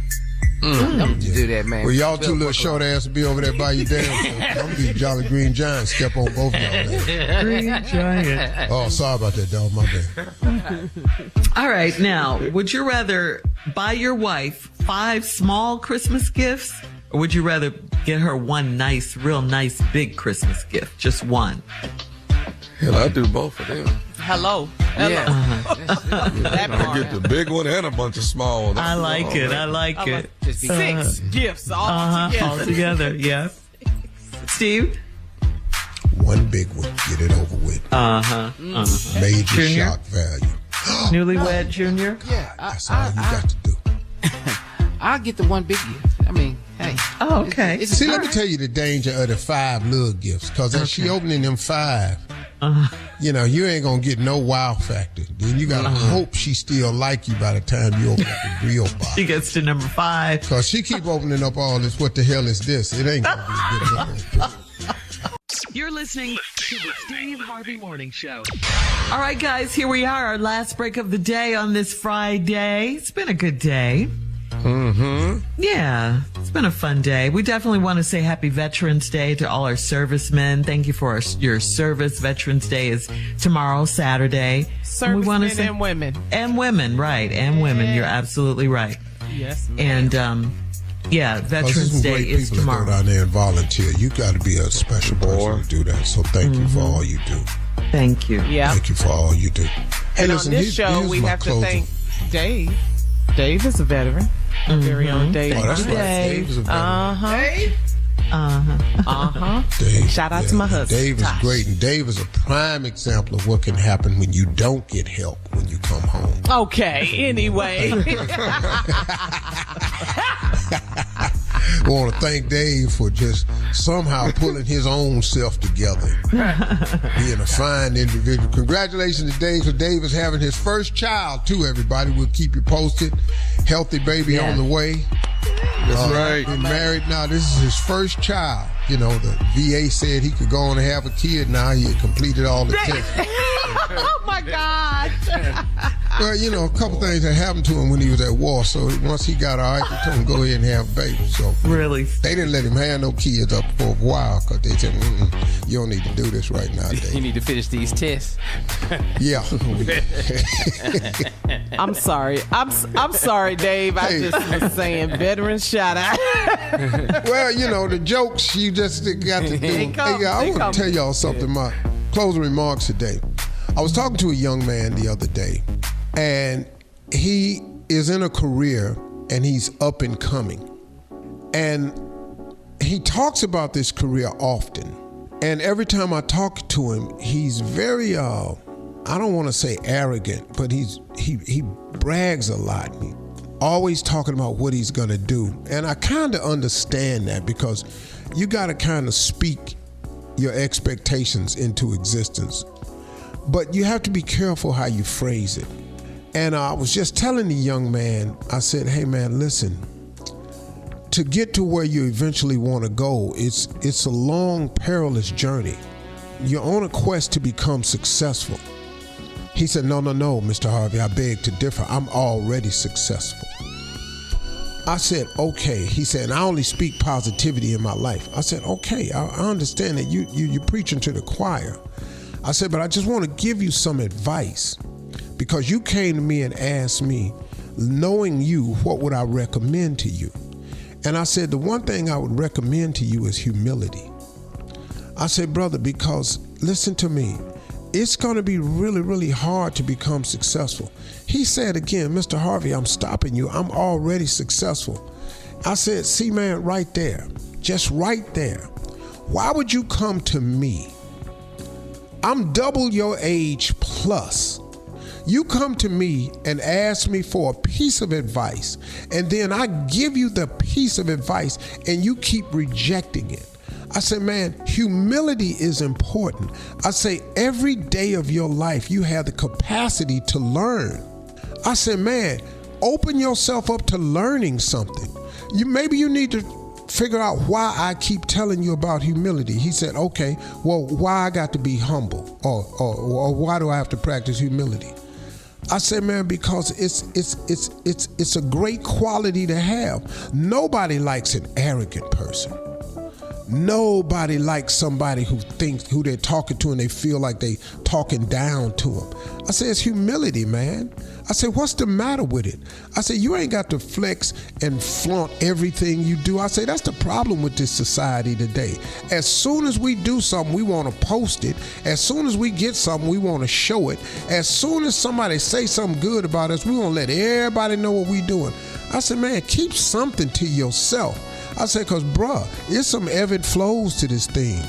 I'm going to do that, man. Well, y'all two little short ass to be over there by your damn self. I'm going to be the Jolly Green Giant. Step on both of y'all. Green Giant. Oh, sorry about that, dog. My bad. All right. Now, would you rather buy your wife 5 small Christmas gifts? Or would you rather get her one nice, real nice, big Christmas gift? Just one. Hell, I do both of them. Hello. Yeah. I get the big one and a bunch of small ones. I like it. 6 gifts all together. All together, yeah. Steve? One big one. Get it over with. Major Junior? shock value. Newlywed Junior? Yeah. That's all you got to do. I'll get the one big gift. I mean, hey. Oh, okay. It's See, let me tell you the danger of the 5 little gifts. Because as she opening them 5, you know, you ain't going to get no wow factor. Then you got to hope she still like you by the time you open up the real box. She gets to number 5. Because she keep opening up all this, what the hell is this? It ain't going to be good enough. You're listening to the Steve Harvey Morning Show. All right, guys, here we are, our last break of the day on this Friday. It's been a good day. Yeah, it's been a fun day. We definitely want to say Happy Veterans Day to all our servicemen. Thank you for your service. Veterans Day is tomorrow, Saturday. Servicemen and women. And women, right. And women. You're absolutely right. Yes, ma'am. And, yeah, Veterans Day is tomorrow. People that go down there and volunteer. You got to be a special person to do that. So thank you for all you do. Thank you. Yeah. Thank you for all you do. And on this show, we have to thank Dave. Dave is a veteran. Our very own Dave. Oh, that's right. Dave is a veteran. Dave, Shout out to my husband. Dave is Tosh. great, and Dave is a prime example of what can happen when you don't get help when you come home. Okay, anyway. I want to thank Dave for just somehow pulling his own self together, being a fine individual. Congratulations to Dave, for Dave is having his first child, too, everybody. We'll keep you posted. Healthy baby on the way. That's right. Been married now. This is his first child. You know, the VA said he could go on and have a kid now. He had completed all the tests. Oh, my God. Well, you know, a couple things that happened to him when he was at war. So once he got all right, they told him go ahead and have a baby. So Really? they didn't let him have no kids up for a while because they said, you don't need to do this right now, Dave. You need to finish these tests. Yeah. I'm sorry. I'm sorry, Dave. I just was saying veteran shout out. Well, you know, the jokes you just got to do. They come. Hey, I They want come. to tell y'all something, my closing remarks today. I was talking to a young man the other day, and he is in a career, and he's up and coming. And he talks about this career often. And every time I talk to him, he's very, I don't want to say arrogant, but he brags a lot. He always talking about what he's going to do. And I kind of understand that because you got to kind of speak your expectations into existence. But you have to be careful how you phrase it. And I was just telling the young man, I said, hey man, listen, to get to where you eventually want to go, it's a long, perilous journey. You're on a quest to become successful. He said, no, Mr. Harvey, I beg to differ. I'm already successful. I said, okay. He said, and I only speak positivity in my life. I said, okay, I understand that you're preaching to the choir. I said, but I just want to give you some advice because you came to me and asked me, knowing you, what would I recommend to you? And I said, the one thing I would recommend to you is humility. I said, brother, because listen to me, it's going to be really, really hard to become successful. He said again, Mr. Harvey, I'm stopping you. I'm already successful. I said, see, man, right there, just right there. Why would you come to me? I'm double your age plus. You come to me and ask me for a piece of advice, and then I give you the piece of advice, and you keep rejecting it. I say, man, humility is important. I say, every day of your life, you have the capacity to learn. I say, man, open yourself up to learning something. Maybe you need to figure out why I keep telling you about humility. He said, okay, well, why I got to be humble, or why do I have to practice humility? I said, man, because it's a great quality to have. Nobody likes an arrogant person. Nobody likes somebody who they're talking to and they feel like they talking down to them. I say, it's humility, man. I say, what's the matter with it? I say, you ain't got to flex and flaunt everything you do. I say, that's the problem with this society today. As soon as we do something, we want to post it. As soon as we get something, we want to show it. As soon as somebody say something good about us, we want to let everybody know what we doing. I said, man, keep something to yourself. I said, because, bruh, it's some ebb and flows to this thing,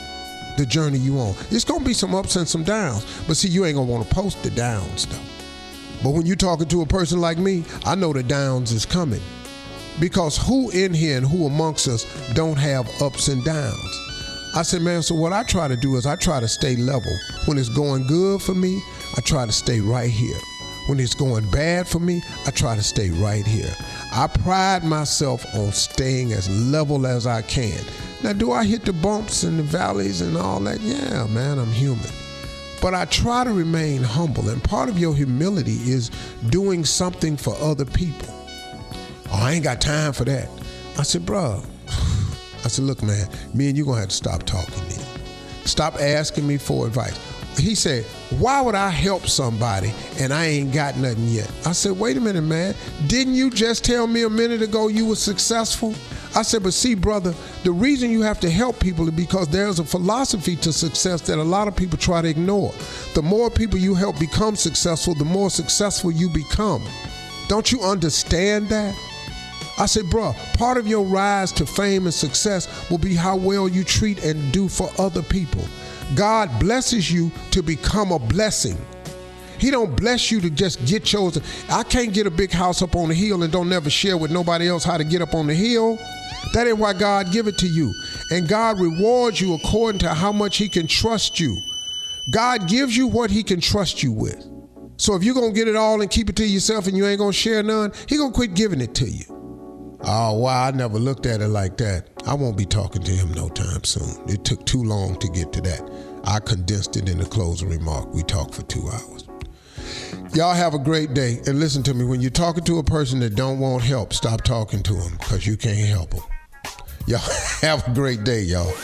the journey you on. It's going to be some ups and some downs. But see, you ain't going to want to post the downs, though. But when you're talking to a person like me, I know the downs is coming. Because who in here and who amongst us don't have ups and downs? I said, man, so what I try to do is I try to stay level. When it's going good for me, I try to stay right here. When it's going bad for me, I try to stay right here. I pride myself on staying as level as I can. Now, do I hit the bumps and the valleys and all that? Yeah, man, I'm human. But I try to remain humble, and part of your humility is doing something for other people. Oh, I ain't got time for that. I said, bro, I said, look, man, me and you gonna have to stop talking to me. Stop asking me for advice. He said, why would I help somebody and I ain't got nothing yet? I said, wait a minute, man. Didn't you just tell me a minute ago you were successful? I said, but see, brother, the reason you have to help people is because there's a philosophy to success that a lot of people try to ignore. The more people you help become successful, the more successful you become. Don't you understand that? I said, bro, part of your rise to fame and success will be how well you treat and do for other people. God blesses you to become a blessing. He don't bless you to just get yours. I can't get a big house up on the hill and don't never share with nobody else how to get up on the hill. That ain't why God give it to you. And God rewards you according to how much he can trust you. God gives you what he can trust you with. So if you're going to get it all and keep it to yourself and you ain't going to share none, he going to quit giving it to you. Oh, wow, I never looked at it like that. I won't be talking to him no time soon. It took too long to get to that. I condensed it in the closing remark. We talked for 2 hours. Y'all have a great day. And listen to me, when you're talking to a person that don't want help, stop talking to them because you can't help them. Y'all have a great day, y'all.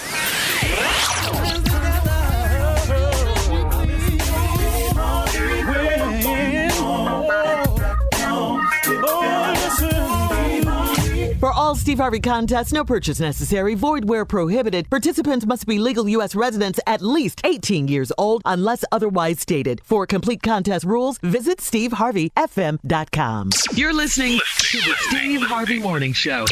For all Steve Harvey contests, no purchase necessary, void where prohibited. Participants must be legal U.S. residents at least 18 years old unless otherwise stated. For complete contest rules, visit SteveHarveyFM.com. You're listening to the Steve Harvey Morning Show.